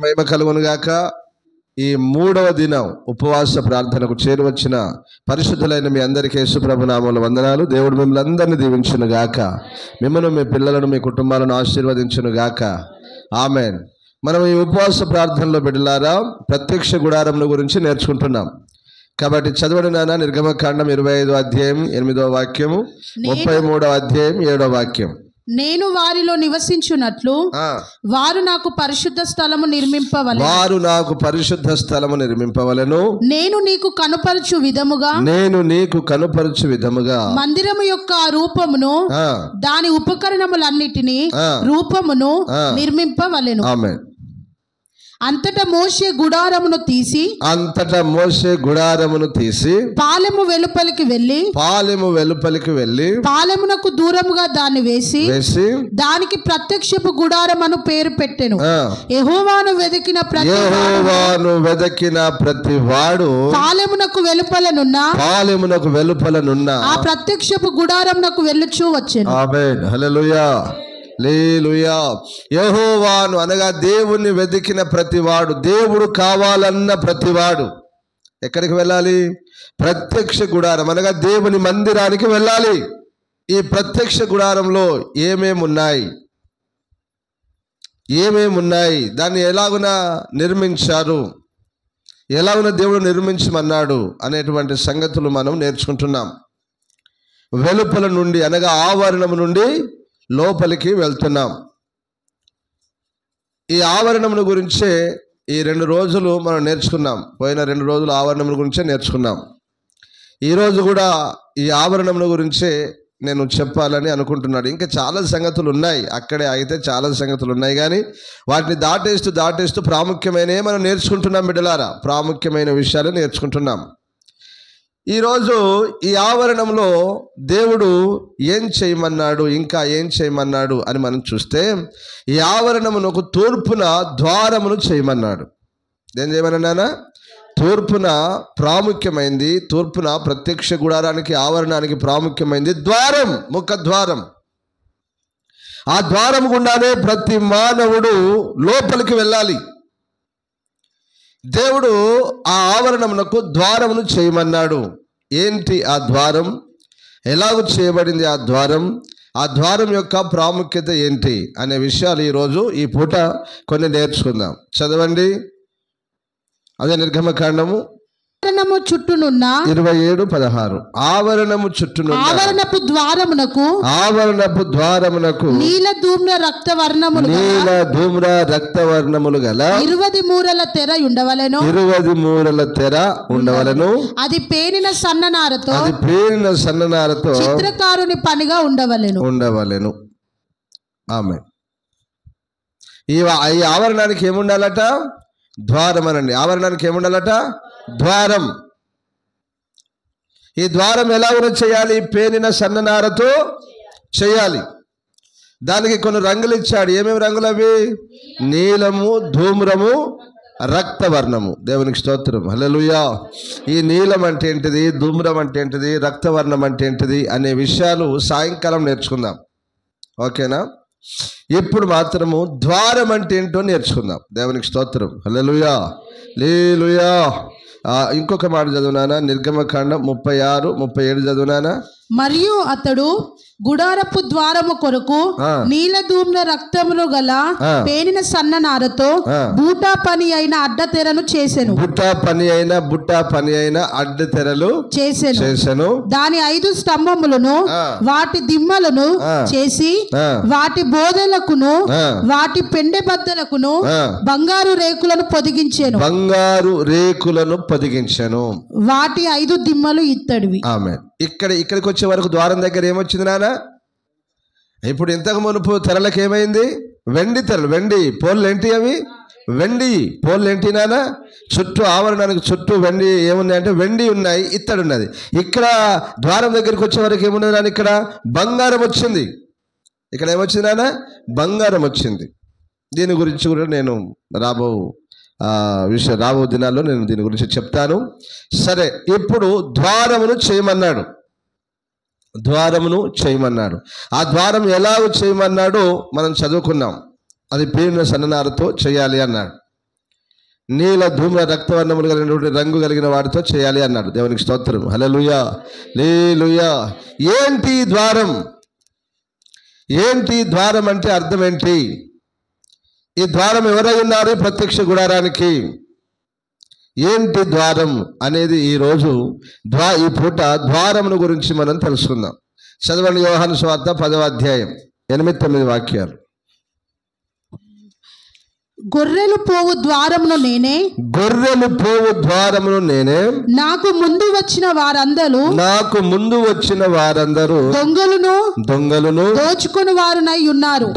మహిమ కలుగును గాక. ఈ 3వ దినం ఉపవాస ప్రార్థనకు చేరువచ్చిన పరిశుద్ధులైన మీ అందరికీ యేసుప్రభు నామములో వందనాలు. దేవుడు మిమ్మల్ని అందరినీ దీవించును గాక. మిమ్మల్ని, మీ పిల్లలను, మీ కుటుంబాలను ఆశీర్వదించును గాక. ఆమెన్. మనం ఈ ఉపవాస ప్రార్థనలో బిడ్డలారా ప్రత్యక్ష గుడారముల గురించి నేర్చుకుంటున్నాం. కాబట్టి చదవడం నాన్న. నిర్గమకాండం 25వ అధ్యాయం 8వ వాక్యము, 33వ అధ్యాయం 7వ వాక్యం. నేను వారిలో నివసించున్నట్లు వారు నాకు పరిశుద్ధ స్థలము నిర్మింపవలెను. నేను నీకు కనుపరచు విధముగా మందిరము యొక్క రూపమును దాని ఉపకరణములన్నిటినీ రూపమును నిర్మింపవలెను. ఆమేన్. అంతటా మోషే గుడారమును తీసి పాలెము వెలుపలికి వెళ్ళి పాలెమునకు దూరముగా దాన్ని వేసి దానికి ప్రత్యక్షపు గుడారం అను పేరు పెట్టెను. యెహోవాను వెదికిన ప్రతివాడు పాలెమునకు వెలుపలనున్న ఆ ప్రత్యక్షపు గుడారమునకు వెళ్ళుచూ వచ్చెను. ఆమేన్. హల్లెలూయా. హల్లెలూయా. యెహోవాను అనగా దేవుణ్ణి వెతికిన ప్రతివాడు, దేవుడు కావాలన్న ప్రతివాడు ఎక్కడికి వెళ్ళాలి? ప్రత్యక్ష గుడారం అనగా దేవుని మందిరానికి వెళ్ళాలి. ఈ ప్రత్యక్ష గుడారంలో ఏమేమి ఉన్నాయి, దాన్ని ఎలాగున నిర్మించారు, ఎలాగున దేవుడు నిర్మించమన్నాడు అనేటువంటి సంగతులు మనం నేర్చుకుంటున్నాం. వెలుపల నుండి అనగా ఆవరణం నుండి లోపలికి వెళ్తున్నాం. ఈ ఆవరణముల గురించే ఈ 2 రోజులు మనం నేర్చుకున్నాం. పోయిన 2 రోజులు ఆవరణముల గురించే నేర్చుకున్నాం. ఈరోజు కూడా ఈ ఆవరణముల గురించే నేను చెప్పాలని అనుకుంటున్నాడు. ఇంకా చాలా సంగతులు ఉన్నాయి, అక్కడే అయితే చాలా సంగతులు ఉన్నాయి, కానీ వాటిని దాటేస్తూ ప్రాముఖ్యమైనవి మనం నేర్చుకుంటున్నాం. బిడ్డలారా, ప్రాముఖ్యమైన విషయాలు నేర్చుకుంటున్నాం. ఈరోజు ఈ ఆవరణంలో దేవుడు ఏం చేయమన్నాడు, ఇంకా ఏం చేయమన్నాడు అని మనం చూస్తే, ఈ ఆవరణమునకు తూర్పున ద్వారమును చేయమన్నాడు. ఏం చేయమన్నానా? తూర్పున ప్రాముఖ్యమైంది, తూర్పున ప్రత్యక్ష గుడారానికి ఆవరణానికి ప్రాముఖ్యమైంది ద్వారం, ముఖద్వారం. ఆ ద్వారం గుండానే ప్రతి మానవుడు లోపలికి వెళ్ళాలి. దేవుడు ఆ ఆవరణమునకు ద్వారమును చేయమన్నాడు. ఏంటి ఆ ద్వారం? ఎలాగూ చేయబడింది ఆ ద్వారం? ఆ ద్వారం యొక్క ప్రాముఖ్యత ఏంటి అనే విషయాలు ఈరోజు ఈ పూట కొన్ని నేర్చుకుందాం. చదవండి. అదే నిర్గమకాండము చుట్టూనున్న 27:16. ఆవరణపు ద్వారమునకు నీల ధూమ్ర రక్తవర్ణములు గల 20 మూరల తెర ఉండవలెను. అది పేనిన సన్ననారతో చిత్రకారుని పనిగా ఉండవలెను. ఆమేన్. ఈ ఆవరణానికి ఏముండాలట? ద్వారం అనండి. ఆవరణానికి ఏముండాలట? ద్వారం. ఈ ద్వారం ఎలా చేయాలి? పేనిన సన్ననారతో చేయాలి. దానికి కొన్ని రంగులు ఇచ్చాడు. ఏమేమి రంగులు అవి? నీలము, ధూమ్రము, రక్తవర్ణము. దేవునికి స్తోత్రం. హల్లెలూయా. ఈ నీలం అంటే ఏంటిది, ధూమ్రం అంటే ఏంటిది, రక్తవర్ణం అంటే ఏంటిది అనే విషయాలు సాయంకాలం నేర్చుకుందాం. ఓకేనా? ఇప్పుడు మాత్రము ద్వారం అంటే ఏంటో నేర్చుకుందాం. దేవునికి స్తోత్రం. హల్లెలూయా. హల్లెలూయా. ఇంకొక మాట చదువునానా? నిర్గమకాండం 36:37 చదువునానా? మరియు అతడు గుడారపు ద్వారము కొరకు నీలధూమ్ర రక్తములు గల పేనిన సన్ననారతో బూటా పని అయిన అడ్డతెరను చేసెను. బుట్టా పని అయిన అడ్డతెరలు చేసెను. దాని 5 స్తంభములను వాటి దిమ్మలను చేసి వాటి బోధలకును వాటి పెండె బద్దలకును బంగారు రేకులను పొదిగించెను. వాటి 5 దిమ్మలు ఇత్తడివి. ఆమేన్. ఇక్కడికి వచ్చే వరకు ద్వారం దగ్గర ఏమొచ్చింది నాన్న? ఇప్పుడు ఇంతకు మునుపు తెరలకు ఏమైంది? వెండి తెరలు, వెండి పోళ్ళు. ఏంటి అవి? వెండి పోళ్ళు. ఏంటి నాన్న? చుట్టూ ఆవరణానికి చుట్టూ వెండి ఏమున్నాయి అంటే వెండి ఉన్నాయి, ఇత్తడి ఉన్నది. ఇక్కడ ద్వారం దగ్గరికి వచ్చే వరకు ఏమున్నది నాన్న? ఇక్కడ బంగారం వచ్చింది. ఇక్కడ ఏమొచ్చింది నాన్న? బంగారం వచ్చింది. దీని గురించి కూడా నేను రాబో దినాల్లో నేను దీని గురించి చెప్తాను. సరే, ఇప్పుడు ద్వారమును చేయమన్నాడు. ఆ ద్వారం ఎలాగో చేయమన్నాడో మనం చదువుకున్నాం. అది పేనిన సన్ననారతో చేయాలి అన్నాడు. నీల ధూమ్ర రక్తవర్ణములు కలిగినటువంటి రంగు కలిగిన వాటితో చేయాలి అన్నాడు. దేవునికి స్తోత్రం. హల్లెలూయా, హల్లెలూయా. ఏంటి ద్వారం? ఏంటి ద్వారం అంటే అర్థం ఏంటి? ఈ ద్వారం ఎవరై ఉన్నారు ప్రత్యక్ష గుడారానికి? ఏంటి ద్వారం అనేది ఈరోజు ఈ పూట ద్వారమును గురించి మనం తెలుసుకుందాం. చదవండి యోహాను సువార్త 10వ అధ్యాయం 8-9 వాక్యాలు. గొర్రెలు పోవు ద్వారమును నేనే, గొర్రెలు పోవు ద్వారమును నేనే, నాకు ముందు వచ్చిన వారందరూ దొంగలును దోచుకొని వారునై ఉన్నారు.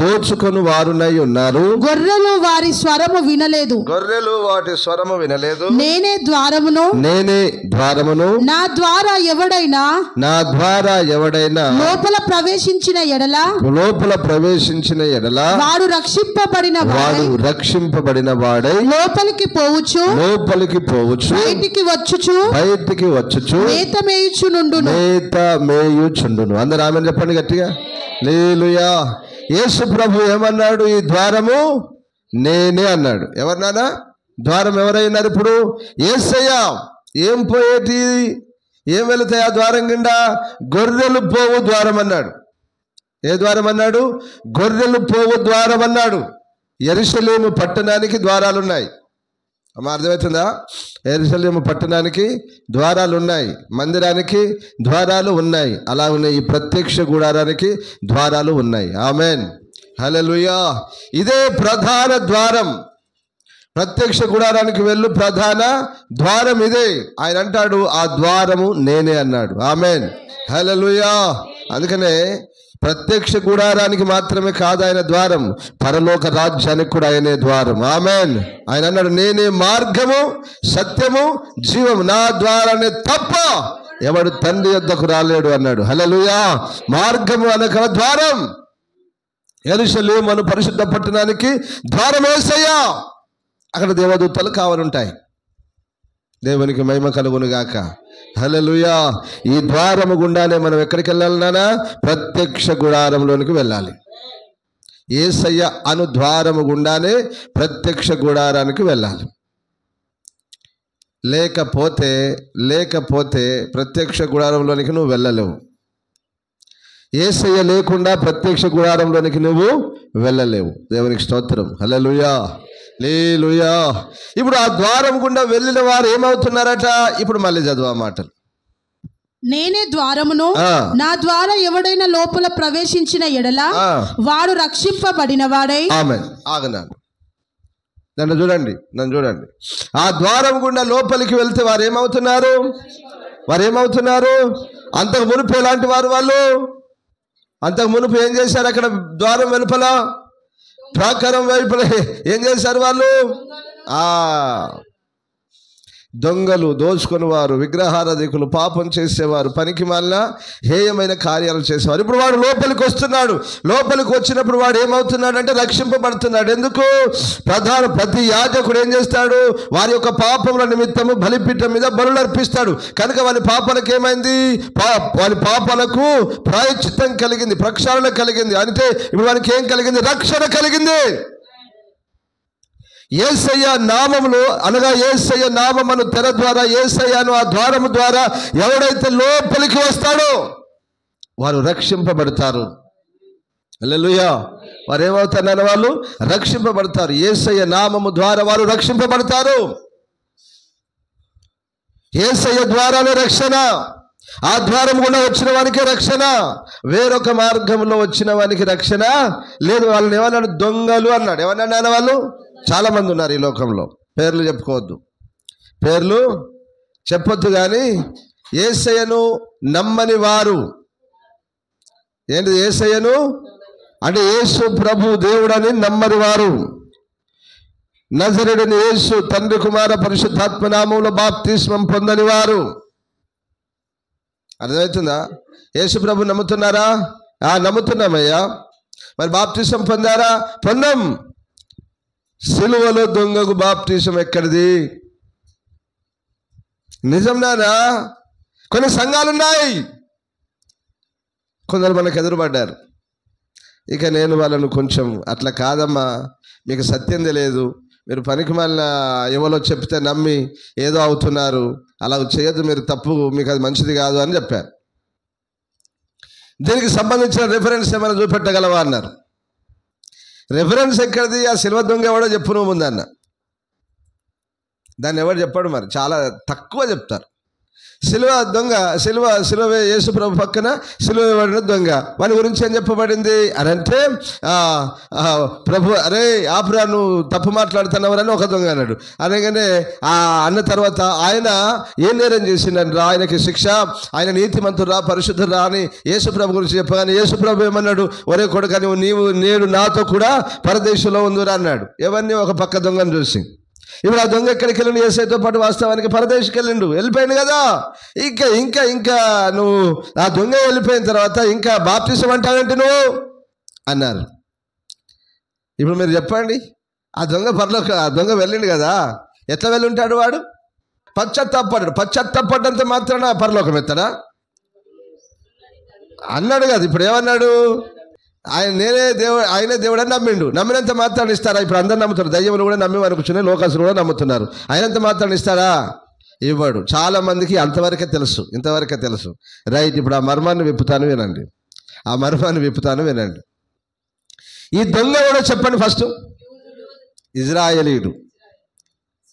గొర్రెలు వారి స్వరము వినలేదు, గొర్రెలు వాటి స్వరము వినలేదు. నేనే ద్వారమును, నా ద్వారా ఎవడైనా లోపల ప్రవేశించిన ఎడల వాడు రక్షింపబడిన వాడై లోపలికి పోవచ్చు బయటికి వచ్చుచు మేత మేయుచుండును. అందరూ ఆమేన్ చెప్పండి గట్టిగా. హల్లెలూయా. యేసు ప్రభు ఏమన్నాడు? ఈ ద్వారము నేనే అన్నాడు. ఎవరినానా? ద్వారం ఎవరైనారు ఇప్పుడు? యేసయ్య. ఏం పోయేటి, ఏం వెళుతాయి ఆ ద్వారం కింద? గొర్రెలు పోవు ద్వారం అన్నాడు. ఏ ద్వారం అన్నాడు? గొర్రెలు పోవు ద్వారం అన్నాడు. యెరూషలేము పట్టణానికి ద్వారాలు ఉన్నాయి. అర్థమవుతుందా? యెరూషలేము పట్టణానికి ద్వారాలు ఉన్నాయి, మందిరానికి ద్వారాలు ఉన్నాయి. అలా ఉన్నాయి ఈ ప్రత్యక్ష గుడారానికి ద్వారాలు ఉన్నాయి. ఆమేన్, హల్లెలూయా. ఇదే ప్రధాన ద్వారం. ప్రత్యక్ష గుడారానికి వెళ్ళు ప్రధాన ద్వారం ఇదే. ఆయన అంటాడు ఆ ద్వారము నేనే అన్నాడు. ఆమేన్, హల్లెలూయా. అందుకనే ప్రత్యక్ష గుడారానికి మాత్రమే కాదు ఆయన ద్వారం, పరలోక రాజ్యానికి కూడా ఆయనే ద్వారం. ఆమేన్. ఆయన అన్నాడు నేనే మార్గము సత్యము జీవము, నా ద్వారానే తప్ప ఎవడు తండ్రి యొద్దకు రాలేడు అన్నాడు. హల్లెలూయా. మార్గము అనక ద్వారం. యెరూషలేము అను పరిశుద్ధ పట్టణానికి ద్వారం యేసయ్య. అక్కడ దేవదూతలు కావాలంటాయి. దేవునికి మహిమ కలుగును గాక. హల్లెలూయా. ఈ ద్వారము గుండానే మనం ఎక్కడికి వెళ్ళాలి నానా? ప్రత్యక్ష గుడారంలోనికి వెళ్ళాలి. యేసయ్య అను ద్వారము గుండానే ప్రత్యక్ష గుడారానికి వెళ్ళాలి. లేకపోతే ప్రత్యక్ష గుడారంలోనికి నువ్వు వెళ్ళలేవు. యేసయ్య లేకుండా ప్రత్యక్ష గుడారంలోనికి నువ్వు వెళ్ళలేవు. దేవునికి స్తోత్రం. హల్లెలూయా, హల్లెలూయా. ఇప్పుడు ఆ ద్వారం గుండా వెళ్ళిన వారు ఏమవుతున్నారట? ఇప్పుడు మళ్ళీ చదువు మాటలు. నేనే ద్వారమును, నా ద్వారా ఎవడైనా లోపల ప్రవేశించిన ఎడల వాడు రక్షింపబడిన వాడై. ఆమేన్. ఆగనాను, నన్ను చూడండి. ఆ ద్వారం గుండా లోపలికి వెళ్తే వారు ఏమవుతున్నారు? అంతకు మునుపు ఎలాంటి వాళ్ళు? అంతకు మునుపు ఏం చేశారు? అక్కడ ద్వారం వెలుపల ప్రాకారం వైపుల ఏం చేశారు వాళ్ళు? దొంగలు, దోచుకుని వారు, విగ్రహారాధికులు, పాపం చేసేవారు, పనికి మాలిన హేయమైన కార్యాలు చేసేవారు. ఇప్పుడు వాడు లోపలికి వస్తున్నాడు. లోపలికి వచ్చినప్పుడు వాడు ఏమవుతున్నాడు అంటే రక్షింపబడుతున్నాడు. ఎందుకు? ప్రతి యాజకుడు ఏం చేస్తాడు? వారి యొక్క పాపముల నిమిత్తము బలిపీఠం మీద బలులు అర్పిస్తాడు. కనుక వారి పాపాలకు ఏమైంది? వారి పాపాలకు ప్రాయశ్చిత్తం కలిగింది, ప్రక్షాళన కలిగింది. అంటే ఇప్పుడు వారికి ఏం కలిగింది? రక్షణ కలిగింది. యేసయ్య నామములో అనగా యేసయ్య నామమును తెర ద్వారా, యేసయ్యను ఆ ద్వారము ద్వారా ఎవడైతే లోపలికి వస్తాడో వారు రక్షింపబడతారు. హల్లెలూయా. వారు ఏమవుతారన్న వాళ్ళు రక్షింపబడతారు. యేసయ్య నామము ద్వారా వారు రక్షింపబడతారు. యేసయ్య ద్వారానే రక్షణ. ఆ ద్వారం గుండా వచ్చిన వానికి రక్షణ, వేరొక మార్గంలో వచ్చిన వానికి రక్షణ లేదు. వాళ్ళని ఏమన్నాడు? దొంగలు అన్నాడు. ఏమన్నా వాళ్ళు? చాలా మంది ఉన్నారు ఈ లోకంలో. పేర్లు చెప్పుకోవద్దు, పేర్లు చెప్పొద్దు. కానీ యేసయ్యను నమ్మని వారు ఏంటి? యేసయ్యను అంటే యేసు ప్రభు దేవుడని నమ్మని వారు, నజరేయుడైన యేసు తండ్రి కుమార పరిశుద్ధాత్మ నామములో బాప్తిస్మం పొందని వారు. అర్థమవుతుందా? యేసు ప్రభు నమ్ముతున్నారా? నమ్ముతున్నామయ్యా. మరి బాప్తిస్మం పొందారా? పొందాం. సిలువలో దొంగకు బాప్తిసం ఎక్కడిది? నిజంనానా? కొన్ని సంఘాలున్నాయి, కొందరు మనకు ఎదురుపడ్డారు. ఇక నేను వాళ్ళను కొంచెం అట్లా కాదమ్మా, మీకు సత్యం తెలియదు, మీరు పనికి మాలిన ఎవరో చెప్తే నమ్మి ఏదో అవుతున్నారు, అలా చేయొద్దు, మీరు తప్పు, మీకు అది మంచిది కాదు అని చెప్పారు. దీనికి సంబంధించిన రిఫరెన్స్ ఏమైనా చూపెట్టగలవా అన్నారు. రిఫరెన్స్ ఎక్కడిది? ఆ సిల్వ దొంగ ఎవడో చెప్పు నువ్వు ముందన్న. దాన్ని ఎవరు చెప్పాడు? మరి చాలా తక్కువ చెప్తారు. సిలువ దొంగ, సిలువ యేసు ప్రభు పక్కన సిలువ పడిన దొంగ, వాని గురించి ఏం చెప్పబడింది అని అంటే, ప్రభు అరే ఆపురా నువ్వు తప్పు మాట్లాడుతున్నావని ఒక దొంగ అన్నాడు. అనగానే అన్న తర్వాత ఆయన ఏం నేరం చేసిండరా, ఆయనకి శిక్ష, ఆయన నీతిమంతురా పరిశుద్ధురా అని యేసు ప్రభు గురించి చెప్పగానే యేసు ప్రభు ఏమన్నాడు? ఒరే కొడుకా, నీవు నేడు నాతో కూడా పరదేశంలో ఉందిరా అన్నాడు. ఎవరిని? ఒక పక్క దొంగను చూసి. ఇప్పుడు ఆ దొంగ ఎక్కడికి వెళ్ళిండు? యేసయ్యతో పాటు వాస్తవానికి పరదేశికి వెళ్ళిండు, వెళ్ళిపోయింది కదా. ఇంకా నువ్వు ఆ దొంగ వెళ్ళిపోయిన తర్వాత ఇంకా బాప్తిసం అంటావేంటి నువ్వు అన్నారు. ఇప్పుడు మీరు చెప్పండి, ఆ దొంగ వెళ్ళిండు కదా, ఎట్లా వెళ్ళి ఉంటాడు వాడు? పశ్చాత్తాపడ్డంత మాత్రాన పరలోకం ఎత్తాడా అన్నాడు కదా. ఇప్పుడు ఏమన్నాడు? ఆయనే దేవుడు అని నమ్మిండు. నమ్మినంత మాత్రాన్ని ఇస్తారా? ఇప్పుడు అందరు నమ్ముతారు, దయ్యములు కూడా నమ్మి అనుకున్నాయి, లోకాసులు కూడా నమ్ముతున్నారు. అయినంత మాత్రాన్ని ఇస్తారా? ఇవ్వడు. చాలా మందికి అంతవరకే తెలుసు, ఇంతవరకే తెలుసు. రైట్, ఇప్పుడు ఆ మర్మాన్ని విప్పుతాను వినండి. ఈ దొంగ కూడా చెప్పండి ఫస్ట్. ఇజ్రాయేలీయుడు.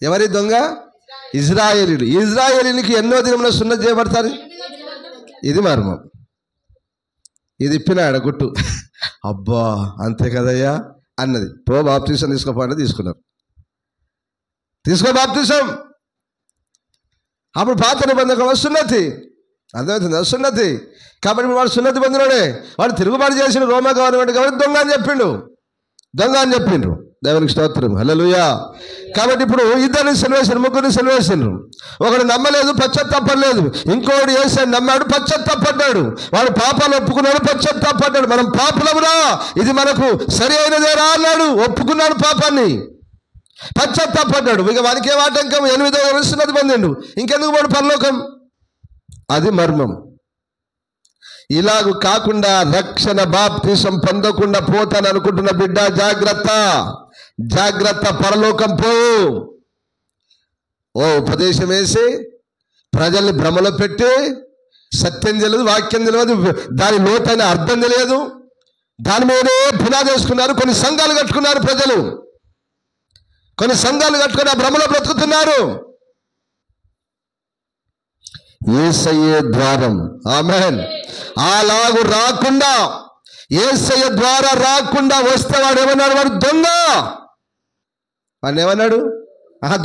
ఎవరి దొంగ? ఇజ్రాయేలీయుడు. ఇజ్రాయేలీనికి ఎన్నో దినమున సున్నతి చేయబడతారు. ఇది మర్మం. ఇది ఇప్పినాడ గుట్టు. అబ్బా అంతే కదయ్యా అన్నది. బాప్తిసం తీసుకోపోయినా తీసుకున్నారు. తీసుకో బాప్తిసం. అప్పుడు పాత నిబంధనలో సున్నతి, అర్థమవుతుంది, సున్నతి. కాబట్టి వాడు సున్నతి పొందినోడే. వాడు తిరుగుబాటు చేసిన రోమా గవర్నమెంట్ కాబట్టి దొంగ అని చెప్పిండు. దేవునికి స్తోత్రం, హల్లెలూయా. కాబట్టి ఇప్పుడు ఇద్దరిని సెలవేసారు, ముగ్గురిని సెలవేసారు. ఒకడు నమ్మలేదు, పశ్చాత్తాపడలేదు. ఇంకోడు యేసయ్యను నమ్మాడు, పశ్చాత్తాపడ్డాడు. వాడు పాపాలు ఒప్పుకున్నాడు, పశ్చాత్తాపడ్డాడు. మనం పాపులమురా, ఇది మనకు సరి అయినదేరా అన్నాడు, ఒప్పుకున్నాడు పాపాన్ని, పశ్చాత్తాపడ్డాడు. ఇక వానికి ఏం ఆటంకం? 8వ వయసున్నది పొందిండు, ఇంకెందుకు వాడు పరలోకం? అది మర్మం. ఇలాగూ కాకుండా రక్షణ బాప్తిసం పొందకుండా పోతాను అనుకుంటున్న బిడ్డ, జాగ్రత్త, పరలోకం పోవు. ఉపదేశం వేసి ప్రజల్ని భ్రమలో పెట్టి సత్యం తెలియదు, వాక్యం తెలియదు, దాని లోతైన అర్థం తెలియదు, దాని మీదే పునాది వేసుకున్నారు. కొన్ని సంఘాలు కట్టుకున్నారు ప్రజలు, కొన్ని సంఘాలు కట్టుకుని ఆ భ్రమలో బ్రతుకుతున్నారు. యేసయ్యే ద్వారం. ఆమేన్. అలాగూ రాకుండా, యేసయ్య ద్వారా రాకుండా వస్తే వాడు ఏమన్నాడు? వాడు దొంగ. వాడిని ఏమన్నాడు?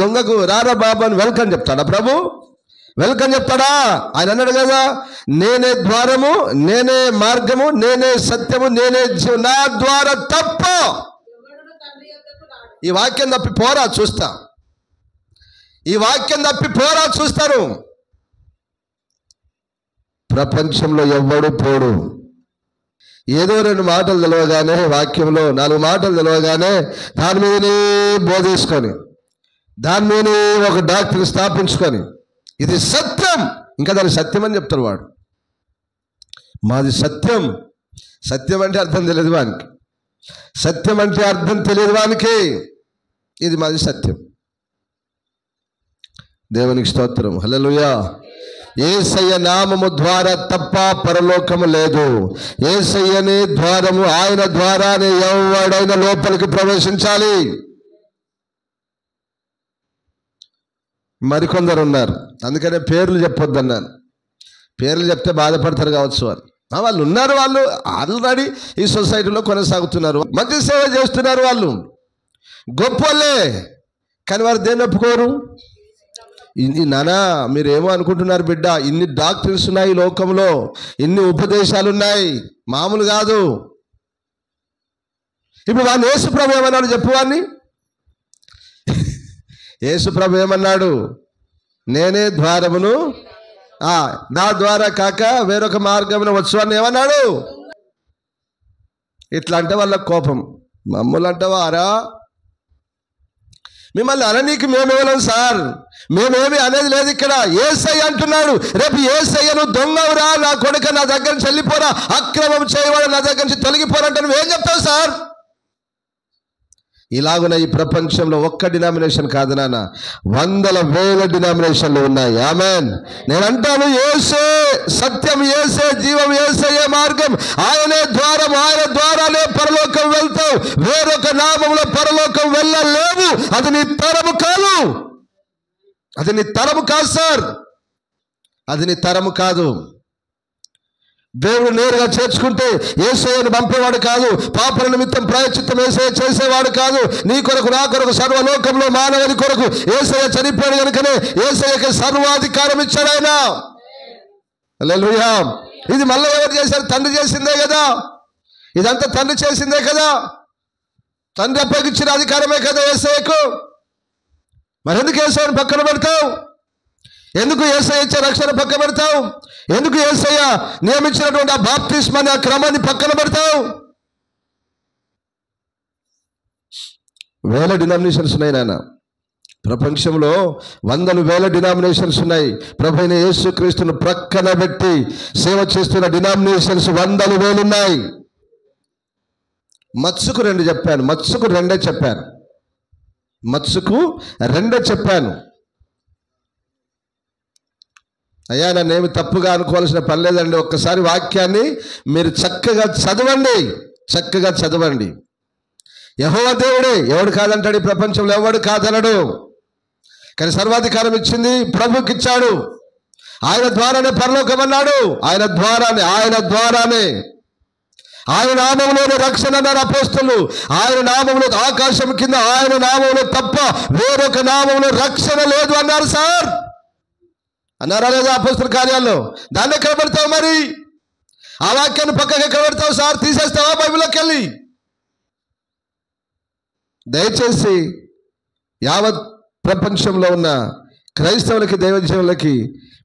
దొంగకు రారా బాబు అని వెల్కమ్ చెప్తాడా ప్రభు? వెల్కమ్ చెప్తాడా? ఆయన అన్నాడు కదా, నేనే ద్వారము, నేనే మార్గము, నేనే సత్యము, నేనే జీవం, నా ద్వారా తప్ప ఈ వాక్యం తప్పి పోరా చూస్తా. చూస్తారు. ప్రపంచంలో ఎవ్వడు పోడు. ఏదో 2 మాటలు తెలవగానే, వాక్యంలో 4 మాటలు తెలవగానే దాని మీదనే బోధించుకొని, దాని మీదనే ఒక డాక్టర్ స్థాపించుకొని, ఇది సత్యం, ఇంకా దాని సత్యం అని చెప్తాడు వాడు. మాది సత్యం. సత్యం అంటే అర్థం తెలియదు వానికి. ఇది మాది సత్యం. దేవునికి స్తోత్రం, హల్లెలూయా. యేసయ్య నామము ద్వారా తప్ప పరలోకము లేదు. యేసయ్యనే ద్వారము, ఆయన ద్వారానే ఎవడైనా లోపలికి ప్రవేశించాలి. మరికొందరు ఉన్నారు, అందుకనే పేర్లు చెప్పొద్దన్నాను. పేర్లు చెప్తే బాధపడతారు కావచ్చు అని. వాళ్ళు ఉన్నారు, వాళ్ళు ఆల్రెడీ ఈ సొసైటీలో కొనసాగుతున్నారు, మంచి సేవ చేస్తున్నారు, వాళ్ళు గొప్పలే. కానీ వారు దేన్ని ఒప్పుకోరు. నానా మీరేమో అనుకుంటున్నారు బిడ్డ, ఇన్ని డాక్టర్స్ ఉన్నాయి ఈ లోకంలో, ఇన్ని ఉపదేశాలు ఉన్నాయి, మామూలు కాదు. ఇప్పుడు వాడిని యేసుప్రభు ఏమన్నాడు చెప్పు. వాడిని యేసుప్రభు ఏమన్నాడు? నేనే ద్వారమును, నా ద్వారా కాక వేరొక మార్గమున వచ్చు అని ఏమన్నాడు? ఇట్లా అంటే వాళ్ళ కోపం. మమ్మల్ని అంటావారా? మిమ్మల్ని అననీకి మేమేమలం సార్, మేమేమి అనేది లేదు ఇక్కడ. యేసయ్య అంటున్నాడు, రేపు యేసయ్యను దొంగవురా, నా కొడుక నా దగ్గర నుంచి వెళ్ళిపోరా, అక్రమం చేయవాడు నా దగ్గర నుంచి తొలగిపోరంటే నువ్వేం చెప్తావు సార్? ఇలాగున ఈ ప్రపంచంలో ఒక్క డినామినేషన్ కాదు నాన్న, వందల వేల డినామినేషన్లు ఉన్నాయి. ఆమెన్. నేను అంటాను, యేసే సత్యం, యేసే జీవం, యేసే మార్గం, ఆయనే ద్వారం, ఆయన ద్వారానే పరలోకం వెళ్తావు. వేరొక నామములో పరలోకం వెళ్ళలేవు. అది నీ తరము కాదు, అది నీ తరము కాదు సార్, అది నీ తరము కాదు. దేవుడు నేరుగా చేర్చుకుంటే యేసయ్యను పంపేవాడు కాదు, పాపల నిమిత్తం ప్రాయశ్చిత్తం యేసయ్య చేసేవాడు కాదు. నీ కొరకు, నా కొరకు, సర్వలోకంలో మానవుని కొరకు యేసయ్య చనిపోయాడు కనుకనే యేసయ్యకి సర్వాధికారం ఇచ్చాడు ఆయన. హల్లెలూయా. ఇది మళ్ళీ ఎవరు చేశారు? తండ్రి చేసిందే కదా, ఇదంతా తండ్రి చేసిందే కదా, తండ్రి అప్పగించిన అధికారమే కదా యేసయ్యకు. మరి ఎందుకు యేసయ్యను పక్కన పెడతావు? ఎందుకు యేసయ్య ఇచ్చే రక్షణ పక్కన పెడతావు? ఎందుకు యేసయ్య నియమించినటువంటి ఆ బాప్తిస్మాన్ని, ఆ క్రమాన్ని పక్కన పెడతావు? వేల డినామినేషన్స్ ఉన్నాయి నాన్న, ప్రపంచంలో వందలు వేల డినామినేషన్స్ ఉన్నాయి. ప్రభువైన యేసుక్రీస్తును ప్రక్కన పెట్టి సేవ చేస్తున్న డినామినేషన్స్ వందలు వేలున్నాయి. మత్సుకు రెండే చెప్పాను, మత్సుకు రెండే చెప్పాను. అయ్యా, నన్నేమి తప్పుగా అనుకోవాల్సిన పని లేదండి. ఒక్కసారి వాక్యాన్ని మీరు చక్కగా చదవండి. యెహోవా దేవుడే, ఎవడు కాదంటాడు? ఈ ప్రపంచంలో ఎవడు కాదనడు. కానీ సర్వాధికారం ఇచ్చింది ప్రభుకి ఇచ్చాడు. ఆయన ద్వారానే పరలోకం అన్నాడు. ఆయన ద్వారానే ఆయన నామములోనే రక్షణ అన్నారు అపోస్తలులు. ఆయన నామములో, ఆకాశం కింద ఆయన నామములో తప్ప వేరొక నామములో రక్షణ లేదు అన్నారు సార్. అన్నారా లేదా అపోస్తల కార్యాల్లో? దాన్ని ఎక్కడ పెడతావు మరి? ఆ వాక్యాన్ని పక్కకి ఎక్కడ పెడతావు సార్? తీసేస్తావా బైబిల్లోకి వెళ్ళి? దయచేసి యావత్ ప్రపంచంలో ఉన్న క్రైస్తవులకి, దైవజనులకి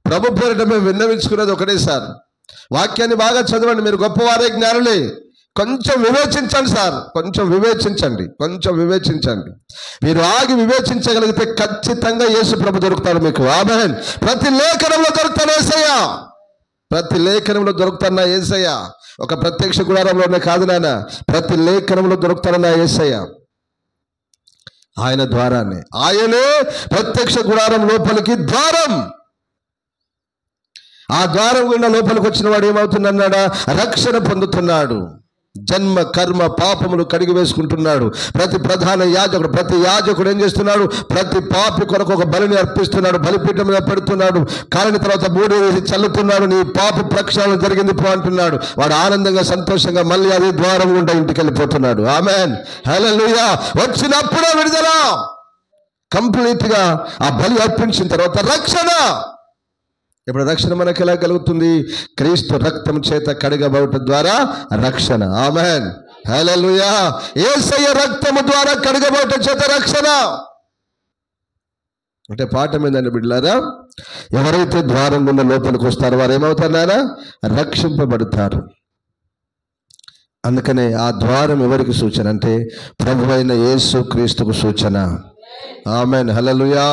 ప్రభు పేరిట మేము విన్నవించుకున్నది ఒకటే సార్, వాక్యాన్ని బాగా చదవండి. మీరు గొప్పవారే, జ్ఞానులే. కొంచెం వివేచించండి సార్, కొంచెం వివేచించండి. మీరు ఆగి వివేచించగలిగితే ఖచ్చితంగా యేసు ప్రభు దొరుకుతాడు మీకు. ఆమేన్. ప్రతి లేఖనంలో దొరుకుతాడు యేసయ్య, ప్రతి లేఖనంలో దొరుకుతున్న యేసయ్య. ఒక ప్రత్యక్ష గుడారంలోనే కాదు నాన్న, ప్రతి లేఖనంలో దొరుకుతాడన్న యేసయ్య. ఆయన ద్వారానే, ఆయనే ప్రత్యక్ష గుడారం లోపలికి ద్వారం. ఆ ద్వారం గుండా లోపలికి వచ్చిన వాడు ఏమవుతుందన్నాడా? రక్షణ పొందుతున్నాడు. జన్మ కర్మ పాపములు కడిగి వేసుకుంటున్నాడు. ప్రతి యాజకుడు ఏం చేస్తున్నాడు? ప్రతి పాపి కొరకు ఒక బలిని అర్పిస్తున్నాడు, బలిపీఠం మీద పెడుతున్నాడు. కాలిన తర్వాత బూడి వేసి చల్లుతున్నాడు. నీ పాప ప్రక్షాళన జరిగింది పో అంటున్నాడు. వాడు ఆనందంగా, సంతోషంగా మళ్ళీ అదే ద్వారం గుండా ఇంటికి వెళ్ళిపోతున్నాడు. ఆమేన్. హల్లెలూయా. వచ్చినప్పుడే విడుదల. కంప్లీట్ గా ఆ బలి అర్పించిన తర్వాత రక్షణ. ఇప్పుడు రక్షణ మనకు ఎలా కలుగుతుంది? క్రీస్తు రక్తం చేత కడగబడటం ద్వారా రక్షణ. ఆమేన్. హల్లెలూయా. యేసయ్య రక్తము ద్వారా కడగబడటం చేత రక్షణ. అంటే పాఠం ఏందండి బిడ్డలారా? ఎవరైతే ద్వారం గుండా లోపలికి వస్తారో వారు ఏమవుతారా? రక్షింపబడతారు. అందుకనే ఆ ద్వారం ఎవరికి సూచన అంటే ప్రభువైన యేసు క్రీస్తుకు సూచన. ఆమేన్. హల్లెలూయా.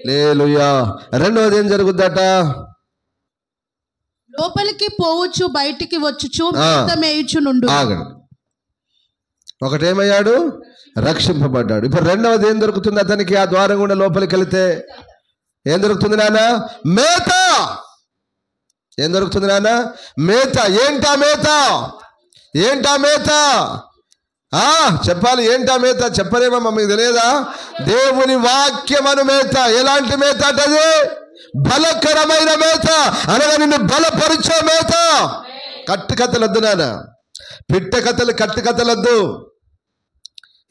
హల్లెలూయా. రెండవది ఏం జరుగుద్దట? లోపలికి పోవచ్చు, బయటికి వచ్చుచు, మేయుచునుండు. ఆగండి. ఒకటేమయ్యాడు? రక్షింపబడ్డాడు. ఇప్పుడు రెండవది ఏం దొరుకుతుంది అతనికి? ఆ ద్వారం గుండా లోపలికి వెళితే ఏం దొరుకుతుంది నాన్న? మేత. ఏం దొరుకుతుంది నాన్న? మేత. ఏంటా మేత? చెప్పాలి. ఏంటా మేత? చెప్పలేమమ్మా, మీకు తెలియదా? దేవుని వాక్యం అను మేత. ఎలాంటి మేత అటది? బలకరమైన మేత, అనగా నిన్ను బలపరిచే మేత. కట్టుకథలొద్దు నాన్న, పిట్ట కథలు, కట్టుకథలొద్దు.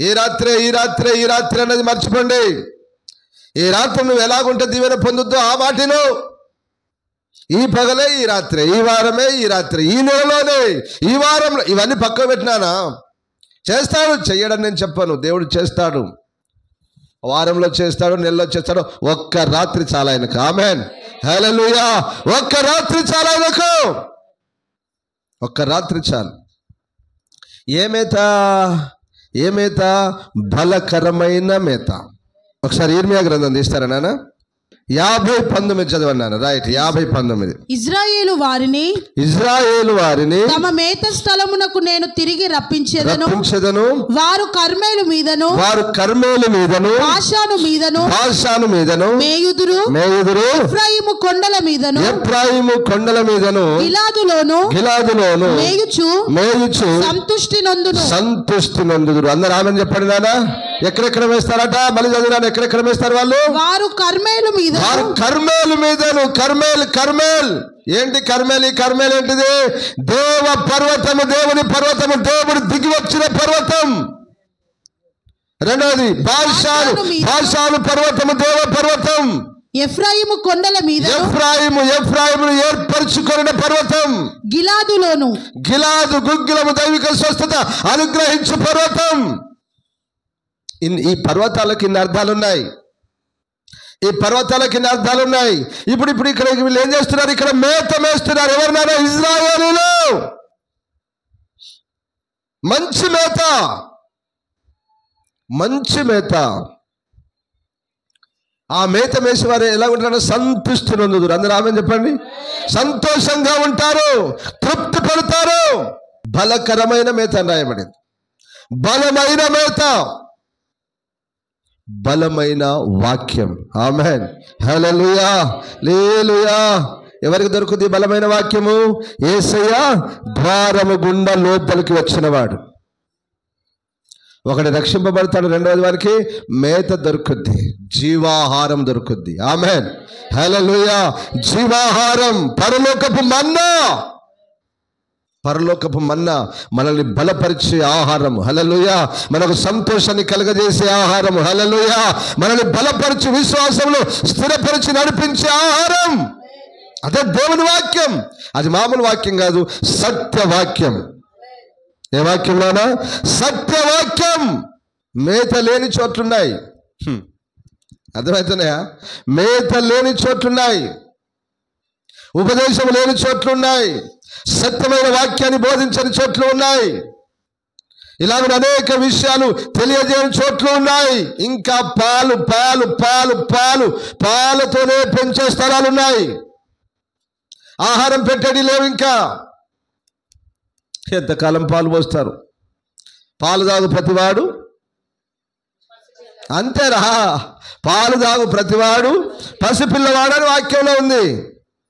ఈ రాత్రి అన్నది మర్చిపోండి. ఈ రాత్రి నువ్వు ఎలాగుంటే దీవెన పొందుద్దో ఆ మాటను. ఈ పగలే ఈ రాత్రి, ఈ వారమే ఈ రాత్రి, ఈ నెలలోనే, ఈ వారంలో, ఇవన్నీ పక్కకు పెట్టినానా? చేస్తాడు. చెయ్యడం నేను చెప్పను, దేవుడు చేస్తాడు. వారంలో చేస్తాడు, నెలలో చేస్తాడు. ఒక్క రాత్రి చాలా ఆయనకు. ఆమేన్. హల్లెలూయా. ఒక్క రాత్రి చాలా ఆయనకు. ఒక్క రాత్రి చాలు. ఏ మేత? బలకరమైన మేత. ఒకసారి ఇర్మియా గ్రంథం తీస్తారా నాన్న? 50:19 చదవన్నాను. రైట్, 50:19. ఇజ్రాయేలు వారిని తమ మేత స్థలమునకు నేను తిరిగి రప్పించెదను. వారు కర్మేలు మీదను బాషాను మీదను మేయుదురు. ఎఫ్రాయిము కొండల మీదను గిలాదులోను మేయుచు సంతుష్టి నొందుదురు. అందరూ ఆమెను చెప్పండి నాన్న. ఎక్కడెక్కడ వేస్తారట? మళ్ళీ చదువురాను. ఎక్కడెక్కడ వేస్తారు వాళ్ళు? వారు కర్మేలు మీదను. కర్మేల్ ఏంటి? కర్మేల్ ఏంటిది? దేవ పర్వతము, దేవుని పర్వతము, దేవుడు దిగి వచ్చిన పర్వతం. రెండవది బాషాను పర్వతము, దేవ పర్వతం. ఎఫ్రాయిము కొండల మీద ఎఫ్రాయిమును ఏర్పరచుకొనిన పర్వతం. గిలాదు గుగ్గిలము దైవిక స్వస్థత అనుగ్రహించు పర్వతం. ఈ పర్వతాలకు ఇన్ని అర్థాలున్నాయి. ఇప్పుడు ఇక్కడ వీళ్ళు ఏం చేస్తున్నారు? ఇక్కడ మేత మేస్తున్నారు. ఎవరినారా? ఇజ్రాయేలీలు. మంచి మేత. ఆ మేత మేసి వారు ఎలా ఉంటారో సంతృష్టి నొందుదురు. అందరూ ఆమెను చెప్పండి. సంతోషంగా ఉంటారు, తృప్తి పడతారు. బలకరమైన మేత రాయబడింది. బలమైన మేత, బలమైన వాక్యం. ఆమేన్, హల్లెలూయా, హల్లెలూయా. ఎవరికి దొరుకుతుంది బలమైన వాక్యము? యేసయ్య ద్వారము గుండా లోపలికి వచ్చినవాడు. ఒకటి రక్షింపబడతాడు, రెండవది వారికి మేత దొరుకుద్ది, జీవాహారం దొరుకుద్ది. ఆమేన్, హల్లెలూయా. జీవాహారం, పరలోకపు మన్నా మనల్ని బలపరిచే ఆహారం. హల్లెలూయా. మనకు సంతోషాన్ని కలగజేసే ఆహారం. హల్లెలూయా. మనల్ని బలపరిచి విశ్వాసంలో స్థిరపరిచి నడిపించే ఆహారం. అదే దేవుని వాక్యం. అది మామూలు వాక్యం కాదు, సత్యవాక్యం. ఏ వాక్యంలోనా? సత్యవాక్యం. మేత లేని చోట్లున్నాయి. అర్థమవుతున్నాయా? మేత లేని చోట్లున్నాయి, ఉపదేశం లేని చోట్లున్నాయి, సత్యమైన వాక్యాన్ని బోధించని చోట్లు ఉన్నాయి, ఇలాగ అనేక విషయాలు తెలియజేయని చోట్లు ఉన్నాయి. ఇంకా పాలతోనే పెంచే స్థలాలు ఉన్నాయి. ఆహారం పెట్టేది లేవు. ఇంకా ఎంతకాలం పాలు పోస్తారు? పాలు తాగు ప్రతివాడు అంతేరా, పాలు తాగు ప్రతివాడు పసిపిల్లవాడని వాక్యంలో ఉంది.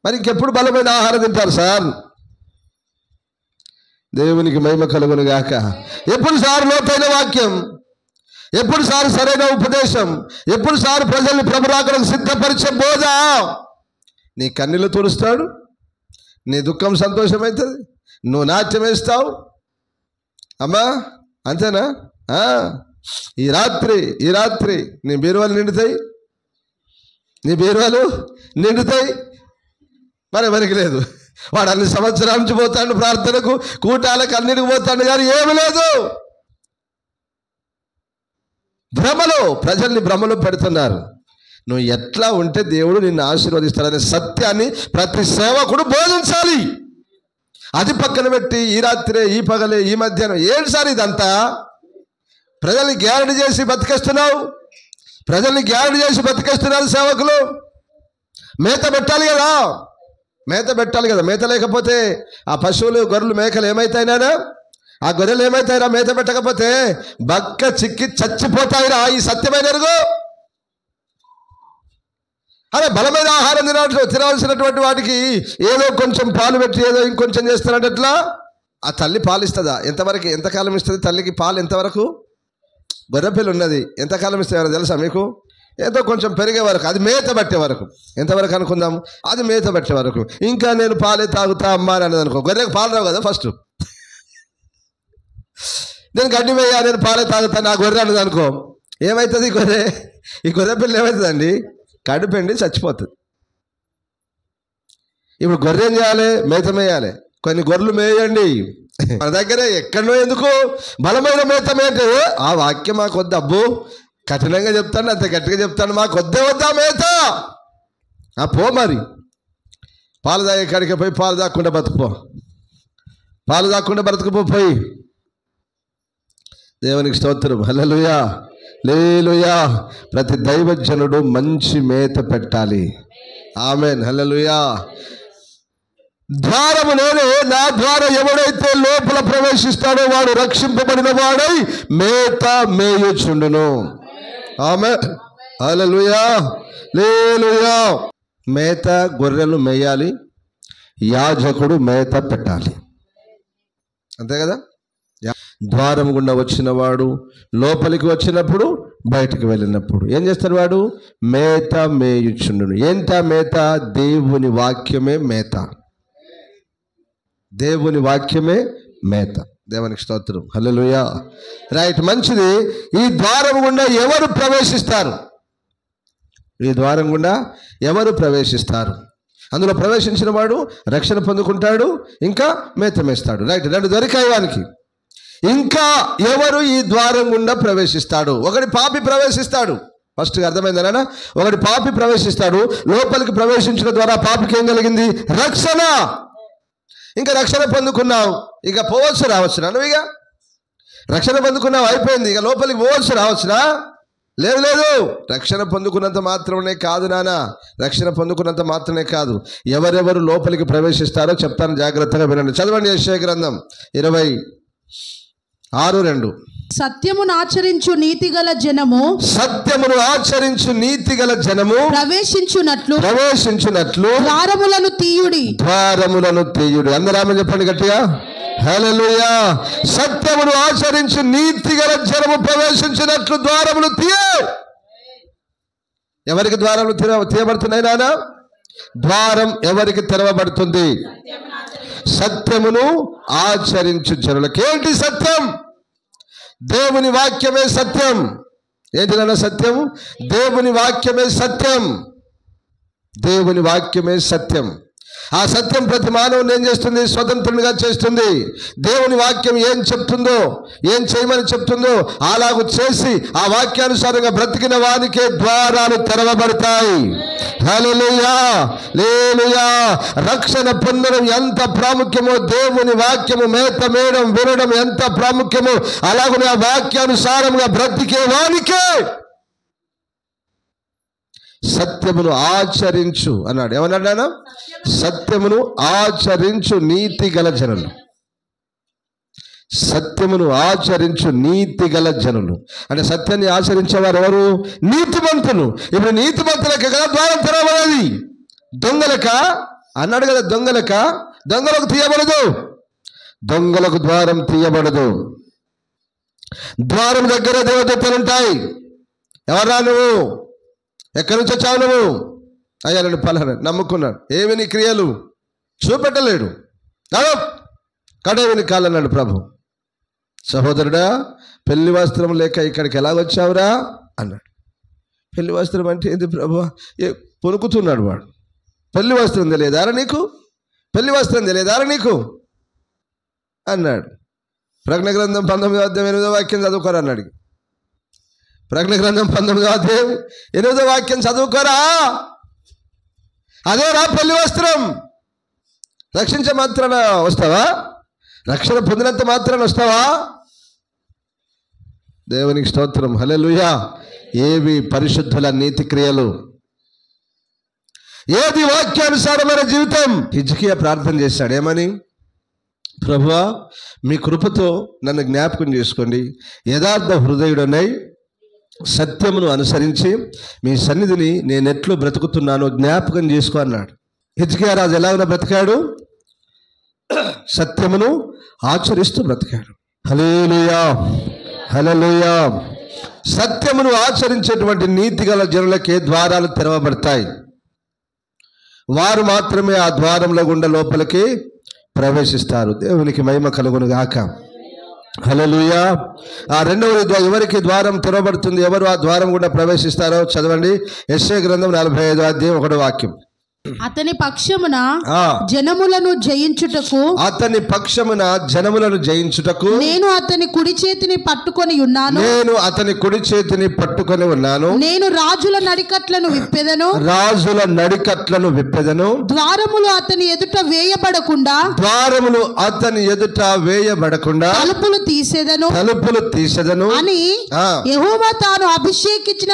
మరి ఇంకెప్పుడు బలమైన ఆహారం తింటారు సార్? దేవునికి మహిమ కలుగును గాక. ఎప్పుడు సార్ లోతైన వాక్యం? ఎప్పుడు సార్ సరైన ఉపదేశం? ఎప్పుడు సార్ ప్రజల్ని ప్రభురాకడకు సిద్ధపరిచే బోధ? నీ కన్నీళ్ళు తుడుస్తాడు, నీ దుఃఖం సంతోషమవుతుంది, నువ్వు నాట్యం వేస్తావు. అమ్మా అంతేనా? ఈ రాత్రి నీ బీరువాలు నిండుతాయి. మరి మనకి లేదు. వాడు అన్ని సంవత్సరాల నుంచి పోతాడు ప్రార్థనకు, కూటాలకు, అన్నిటికి పోతాడు, కానీ ఏమి లేదు. ప్రజల్ని భ్రమలో పెడుతున్నారు. నువ్వు ఎట్లా ఉంటే దేవుడు నిన్ను ఆశీర్వదిస్తాడనే సత్యాన్ని ప్రతి సేవకుడు బోధించాలి. అది పక్కన పెట్టి ఈ రాత్రే, ఈ పగలే, ఈ మధ్యాహ్నం ఏంటి సార్ ఇదంతా? ప్రజల్ని గ్యారెంటీ చేసి బతికేస్తున్నారు సేవకులు. మేత పెట్టాలి కదా. మేత లేకపోతే ఆ పశువులు, గొర్రెలు, మేకలు ఏమైతాయినా? ఆ గొర్రెలు ఏమైతాయిరా మేత పెట్టకపోతే? బక్క చిక్కి చచ్చిపోతాయిరా. ఈ సత్యమైన ఎరుగు. అదే బలమైన ఆహారం తినవలసినటువంటి వాటికి ఏదో కొంచెం పాలు పెట్టి ఏదో ఇంకొంచెం చేస్తారంటే ఎట్లా? ఆ తల్లి పాలు ఇస్తుందా? ఎంతకాలం ఇస్తుంది తల్లికి పాలు? ఎంతవరకు? గొర్రెపిల్ల ఉన్నది ఎంతకాలం ఇస్తే తెలుసా మీకు? ఏదో కొంచెం పెరిగే వరకు, అది మేత పట్టే వరకు. ఎంతవరకు అనుకుందాం? అది మేత పట్టే వరకు. ఇంకా నేను పాలే తాగుతా అమ్మా అని అన్నది అనుకో, గొర్రెకు పాలు రావు కదా. ఫస్ట్ నేను గడ్డి వేయ, నేను పాలే తాగుతా నా గొర్రె అన్నది అనుకో, ఏమవుతుంది? ఈ గొర్రె పిల్ల ఏమవుతుందండి? కడుపెండి చచ్చిపోతుంది. ఇప్పుడు గొర్రె ఏం చేయాలి? మేత మేయాలి. కొన్ని గొర్రెలు మేయండి. మన దగ్గరే ఎక్కడో ఎందుకు? బలమైన మేత మేటే. ఆ వాక్యం మాకు వద్దు అబ్బు, కఠినంగా చెప్తాను, అంత గట్టిగా చెప్తాను, మాకు వద్దా మేత. పో మరి పాలు తాగే కాడికి పోయి పాలు తాగకుండా బ్రతుకుపో పోయి. దేవునికి స్తోత్రం, హల్లెలూయా. హల్లెలూయా. ప్రతి దైవజనుడు మంచి మేత పెట్టాలి. ఆమేన్. హల్లెలూయా. ద్వారము నేనే, నా ద్వారా ఎవడైతే లోపల ప్రవేశిస్తాడో వాడు రక్షింపబడిన వాడై మేత మేయుచుండును. ఆమేన్. హల్లెలూయా. హల్లెలూయా. మేత గొర్రెలు మేయాలి, యాజకుడు మేత పెట్టాలి. అంతే కదా. ద్వారం గుండా వచ్చిన వాడు లోపలికి వచ్చినప్పుడు బయటికి వెళ్ళినప్పుడు ఏం చేస్తాడు? వాడు మేత మేయుచుండును. ఏంటా మేత? దేవుని వాక్యమే మేత. దేవుని వాక్యమే మేత. దేవునికి స్తోత్రం. హల్లెలూయా. రైట్, మంచిది. ఈ ద్వారం గుండా ఎవరు ప్రవేశిస్తారు? ఈ ద్వారం గుండా ఎవరు ప్రవేశిస్తారు? అందులో ప్రవేశించిన వాడు రక్షణ పొందుకుంటాడు, ఇంకా మేత మేస్తాడు. రైట్, రెండు దొరికాయి వానికి. ఇంకా ఎవరు ఈ ద్వారం గుండా ప్రవేశిస్తాడు? ఒకటి పాపి ప్రవేశిస్తాడు. ఫస్ట్గా అర్థమైందనా? ఒకటి పాపి ప్రవేశిస్తాడు. లోపలికి ప్రవేశించిన ద్వారా పాపికి ఏం కలిగింది? రక్షణ. ఇంకా రక్షణ పొందుకున్నావు, ఇక పోవచ్చు రావచ్చునా? నువ్వు ఇక రక్షణ పొందుకున్నావు, అయిపోయింది. ఇక లోపలికి పోవచ్చు రావచ్చునా? లేదు లేదు. రక్షణ పొందుకున్నంత మాత్రమే కాదు నాన్న, రక్షణ పొందుకున్నంత మాత్రమే కాదు. ఎవరెవరు లోపలికి ప్రవేశిస్తారో చెప్తాను, జాగ్రత్తగా వినండి. చదవండి యెషయా గ్రంథం 26:2. సత్యమును ఆచరించు నీతిగల జనము, సత్యమును ఆచరించు నీతిగల జనము ప్రవేశించునట్లు ద్వారములను తీయుడి. ద్వారములను తీయుడి. అందరూ ఆమేన్ చెప్పండి గట్టిగా. హల్లెలూయా. సత్యమును ఆచరించు నీతిగల జనము ప్రవేశించినట్లు ద్వారములు ఎవరికి ద్వారములు తీయబడుతున్నాయి నాన్న? ద్వారం ఎవరికి తెరవబడుతుంది? సత్యమును ఆచరించు జనులకు. ఏంటి సత్యం? దేవుని వాక్యమే సత్యం. ఏంటి నాన్న సత్యం? దేవుని వాక్యమే సత్యం. దేవుని వాక్యమే సత్యం. ఆ సత్యం ప్రతి మానవుని ఏం చేస్తుంది? స్వతంత్రునిగా చేస్తుంది. దేవుని వాక్యం ఏం చెప్తుందో, ఏం చేయమని చెప్తుందో అలాగూ చేసి ఆ వాక్యానుసారంగా బ్రతికిన వానికే ద్వారాలు తెరవబడతాయి. హల్లెలూయా. హల్లెలూయా. రక్షణ పొందడం ఎంత ప్రాముఖ్యమో, దేవుని వాక్యము మేత మేయడం వినడం ఎంత ప్రాముఖ్యమో, అలాగనే ఆ వాక్యానుసారంగా బ్రతికే వానికే సత్యమును ఆచరించు అన్నాడు. ఏమన్నాడు? సత్యమును ఆచరించు నీతి గల జనులు. సత్యమును ఆచరించు నీతి గల జనులు అంటే సత్యాన్ని ఆచరించేవారు ఎవరు? నీతిమంతులు. ఇప్పుడు నీతిమంతులకి కదా ద్వారం తెరవబడేది, దొంగలక అన్నాడు కదా. దొంగలకు తీయబడదు. దొంగలకు ద్వారం తీయబడదు. ద్వారం దగ్గర దేవదూతలు ఉంటాయి. ఎవరా నువ్వు? ఎక్కడి నుంచి వచ్చావు నువ్వు? అయ్యా నన్ను పలానా నమ్ముకున్నాడు. ఏమి నీ క్రియలు చూపెట్టలేడు. కడేవిని కాలన్నాడు ప్రభు. సహోదరుడా, పెళ్లి వస్త్రం లేక ఇక్కడికి ఎలా వచ్చావురా అన్నాడు. పెళ్లి వస్త్రం అంటే ఏంది ప్రభు? పొనుకుతున్నాడు వాడు. పెళ్లి వస్త్రం తెలియదారా నీకు? పెళ్లి వస్త్రం తెలియదారా నీకు అన్నాడు. ప్రకటన గ్రంథం 19:8 చదువుకోరా అన్నాడు. ప్రకటన గ్రంథం 19:8 చదువుకోరా. అదే రా పెళ్లి వస్త్రం. రక్షించే మాత్రాన వస్తావా? రక్షణ పొందినంత మాత్రాన వస్తావా? దేవునికి స్తోత్రం. హల్లెలూయా. ఏవి పరిశుద్ధుల నీతి క్రియలు, ఏది వాక్యానుసారమైన జీవితం? హిజ్కియా ప్రార్థన చేశాడు. ఏమని? ప్రభువా, మీ కృపతో నన్ను జ్ఞాపకం చేసుకోండి, యథార్థ హృదయుడనై సత్యమును అనుసరించి మీ సన్నిధిని నేను ఎట్లు బ్రతుకుతున్నానో జ్ఞాపకం చేసుకో అన్నాడు. హిజ్కియా రాజు ఎలాగైనా బ్రతికాడు? సత్యమును ఆచరిస్తూ బ్రతికాడు. హల్లెలూయా. హల్లెలూయా. సత్యమును ఆచరించేటువంటి నీతిగల జనులకే ద్వారాలు తెరవబడతాయి. వారు మాత్రమే ఆ ద్వారంలో గుండా లోపలికి ప్రవేశిస్తారు. దేవునికి మహిమ కలుగును గాక. హల్లెలూయా. ఆ రెండవ ఎవరికి ద్వారం తెరవబడుతుంది, ఎవరు ఆ ద్వారం గుండా ప్రవేశిస్తారో చదవండి. యెషయా గ్రంథం 45:1 వాక్యం. అతని పక్షమున ఆ, జనములను జయించుటకు అతని పక్షమున జనములను జయించుటకు నేను అతని కుడి చేతిని పట్టుకొని ఉన్నాను. నేను అతని కుడి చేతిని పట్టుకొని ఉన్నాను. నేను రాజుల నడికట్లను విప్పెదను. రాజుల నడికట్లను విప్పెదను. ద్వారములు అతని ఎదుట వేయబడకుండా ద్వారములు అతని ఎదుట వేయబడకుండా తలుపులు తీసేదను తలుపులు తీసెదను అని ఆ, యెహోవా తాను అభిషేకించిన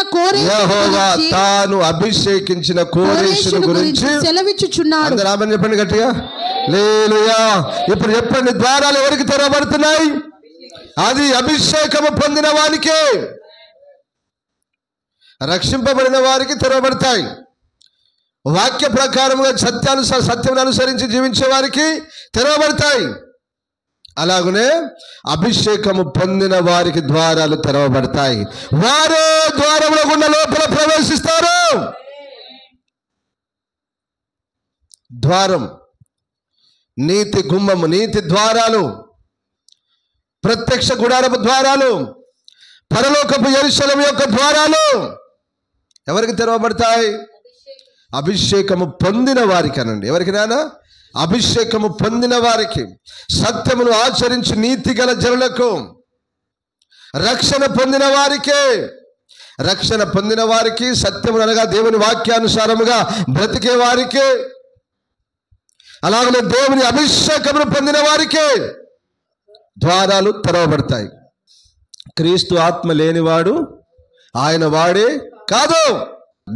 యెహోవా తాను అభిషేకించిన కోరేషును గురించి సెలవిచ్చుచున్నాడు. అందరూ ఆమేన్ చెప్పండి గట్టిగా. హల్లెలూయా. ఇప్పుడు చెప్పండి, ద్వారాలు ఎవరికి తెరవబడుతున్నాయి? అది అభిషేకము పొందిన వారికే, రక్షింపబడిన వారికి తెరవబడతాయి. వాక్య ప్రకారముగా సత్యమును అనుసరించి జీవించే వారికి తెరవబడతాయి. అలాగనే అభిషేకము పొందిన వారికి ద్వారాలు తెరవబడతాయి. వారే ద్వారముల గుండా లోపల ప్రవేశిస్తారు. ద్వారం, నీతి గుమ్మము, నీతి ద్వారాలు, ప్రత్యక్ష గుడారపు ద్వారాలు, పరలోకపు యెరూషలేము యొక్క ద్వారాలు ఎవరికి తెరవబడతాయి? అభిషేకము పొందిన వారికి అనండి. ఎవరికి నానా? అభిషేకము పొందిన వారికి, సత్యమును ఆచరించి నీతి గల జనులకు, రక్షణ పొందిన వారికే. రక్షణ పొందిన వారికి, సత్యమును అనగా దేవుని వాక్యానుసారముగా బ్రతికే వారికే, అలాగనే దేవుని అభిషేకమును పొందిన వారికే ద్వారాలు తెరవబడతాయి. క్రీస్తు ఆత్మ లేనివాడు ఆయన వాడే కాదు,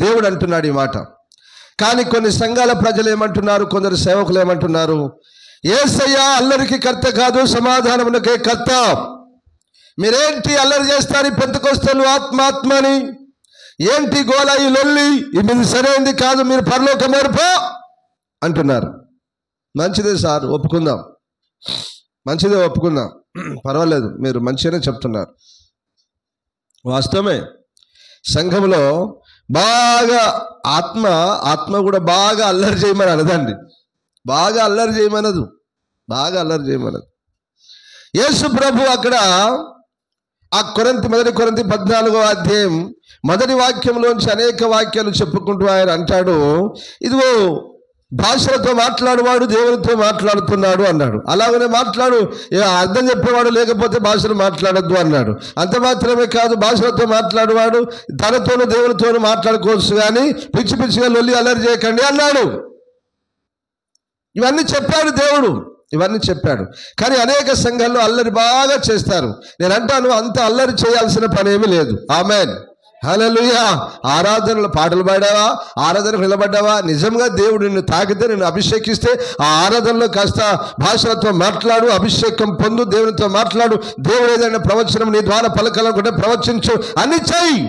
దేవుడు అంటున్నాడు ఈ మాట. కానీ కొన్ని సంఘాల ప్రజలు ఏమంటున్నారు, కొందరు సేవకులు ఏమంటున్నారు, యేసయ్య అల్లరికి కర్త కాదు, సమాధానమునకే కర్త. మీరేంటి అల్లరి చేస్తారు, పెంతెకొస్తేలు ఆత్మ అని, ఏంటి గోల, ఈ లొల్లి, ఇది సరైనది కాదు, మీరు పరలోకం ఏర్పో అంటున్నారు. మంచిదే సార్, ఒప్పుకుందాం, మంచిదే ఒప్పుకుందాం, పర్వాలేదు, మీరు మంచిగానే చెప్తున్నారు. వాస్తవమే, సంఘంలో బాగా ఆత్మ కూడా బాగా అల్లరి చేయమని అనదండి, బాగా అల్లరి చేయమనదు, బాగా అల్లరి చేయమనదు. యేసు ప్రభు అక్కడ ఆ మొదటి కొరింథీ 14వ అధ్యాయం మొదటి వాక్యంలోంచి అనేక వాక్యాలు చెప్పుకుంటూ ఆయన అంటాడు, ఇదిగో భాషలతో మాట్లాడువాడు దేవునితో మాట్లాడుతున్నాడు అన్నాడు. అలాగనే అర్థం చెప్పేవాడు లేకపోతే భాషలు మాట్లాడొద్దు అన్నాడు. అంత మాత్రమే కాదు, భాషలతో మాట్లాడువాడు తనతోనూ దేవునితోనూ మాట్లాడుకోవచ్చు, కానీ పిచ్చి పిచ్చిగా లొల్లి అల్లరి చేయకండి అన్నాడు. ఇవన్నీ చెప్పాడు దేవుడు, ఇవన్నీ చెప్పాడు. కానీ అనేక సంఘాల్లో అల్లరి బాగా చేస్తారు. నేను అంటాను, అంత అల్లరి చేయాల్సిన పనేమీ లేదు. ఆమేన్, హల్లెలూయా. ఆరాధనలో పాటలు పాడావా, ఆరాధనకు నిలబడ్డావా, నిజంగా దేవుడు నిన్ను తాకితే, నిన్ను అభిషేకిస్తే ఆ ఆరాధనలో కాస్త భాషలతో మాట్లాడు, అభిషేకం పొందు, దేవునితో మాట్లాడు, దేవుడు ఏదైనా ప్రవచనం నీ ద్వారా పలకాలనుకుంటే ప్రవచించు, అన్ని చెయ్యి.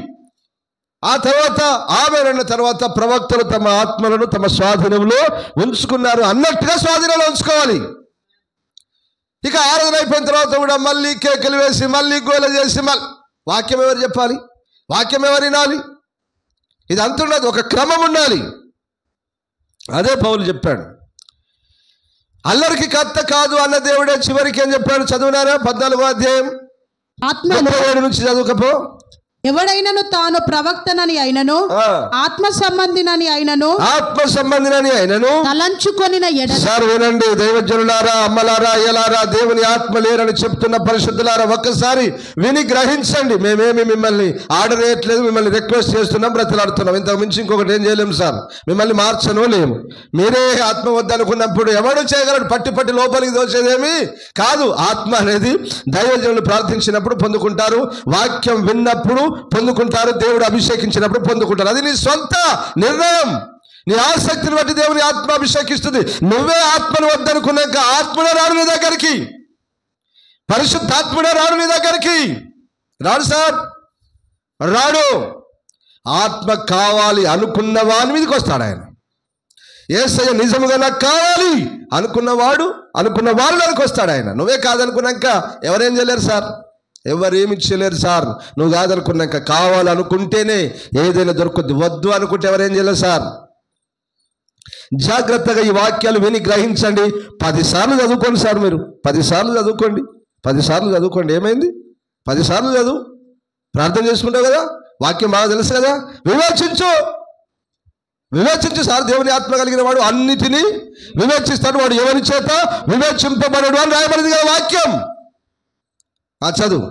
ఆ తర్వాత ఆమేన్ అన్న తర్వాత ప్రవక్తలు తమ ఆత్మలను తమ స్వాధీనంలో ఉంచుకున్నారు అన్నట్టుగా స్వాధీనంలో ఉంచుకోవాలి. ఇక ఆరాధన అయిపోయిన తర్వాత కూడా మళ్ళీ కేకలు వేసి, మళ్ళీ గోల చేసి, వాక్యం ఎవరు చెప్పాలి, వాక్యం ఎవరు వినాలి? ఇది అంతున్నది, ఒక క్రమం ఉండాలి. అదే పౌలు చెప్పాడు, అల్లరికి కర్త కాదు అన్న దేవుడే చివరికి ఏం చెప్పాడు? చదువునారా 14వ అధ్యాయం 37 నుంచి చదువుకపో. ఎవడైనను తాను ప్రవక్తనని అయినను, ఆత్మ సంబంధినని అయినను తలంచుకొనిన ఎడల. సార్ వినండి దైవజనులారా, అమ్మలారా, అయ్యలారా, దేవుని ఆత్మ లేరని చెప్తున్న పరిశుద్ధులారా, ఒక్కసారి విని గ్రహించండి. మేమేమి మిమ్మల్ని ఆర్డర్ చేయట్లేదు, మిమ్మల్ని రిక్వెస్ట్ చేస్తున్నాం, బ్రతిలాడుతున్నాం. ఇంతకు మించి ఇంకొకటి ఏం చేయలేము సార్, మిమ్మల్ని మార్చను లేము. మీరే ఆత్మ వద్దనుకున్నప్పుడు ఎవడు చేయగలడు? పట్టి లోపలికి దోచేదేమి కాదు. ఆత్మ అనేది దైవజనులు ప్రార్థించినప్పుడు పొందుకుంటారు, వాక్యం విన్నప్పుడు పొందుకుంటారు, దేవుడు అభిషేకించినప్పుడు పొందుకుంటారు. అది నీ సొంత నిర్ణయం, నీ ఆసక్తిని బట్టి దేవుని ఆత్మ అభిషేకిస్తుంది. నువ్వే ఆత్మను వద్దనుకున్నాక ఆత్మనే రాడు నీ దగ్గరికి, పరిశుద్ధాత్ముడే రాడు నీ దగ్గరికి. రాడు సార్, రాడు. ఆత్మ కావాలి అనుకున్న వాని మీదకి వస్తాడు ఆయన. యేసయ్య నిజముగా నాకు కావాలి అనుకున్న వాళ్ళు నాకు వస్తాడు ఆయన. నువ్వే కాదనుకున్నాక ఎవరేం చేయలేరు సార్, ఎవరేమి చేయలేరు సార్. నువ్వు కాదనుకున్నాక కావాలనుకుంటేనే ఏదైనా దొరుకుద్ది, వద్దు అనుకుంటే ఎవరేం చేయలేరు సార్. జాగ్రత్తగా ఈ వాక్యాలు విని గ్రహించండి. 10 సార్లు చదువుకోండి సార్, మీరు 10 సార్లు చదువుకోండి, 10 సార్లు చదువుకోండి. ఏమైంది? 10 సార్లు చదువు, ప్రార్థన చేసుకుంటావు కదా, వాక్యం బాగా తెలుసు కదా. వివేచించు సార్. దేవుని ఆత్మ కలిగిన వాడు అన్నిటినీ వివేచిస్తాడు, వాడు ఎవరి చేత వివేచింపబడడు అని రాయబడింది కదా వాక్యం. చదువు.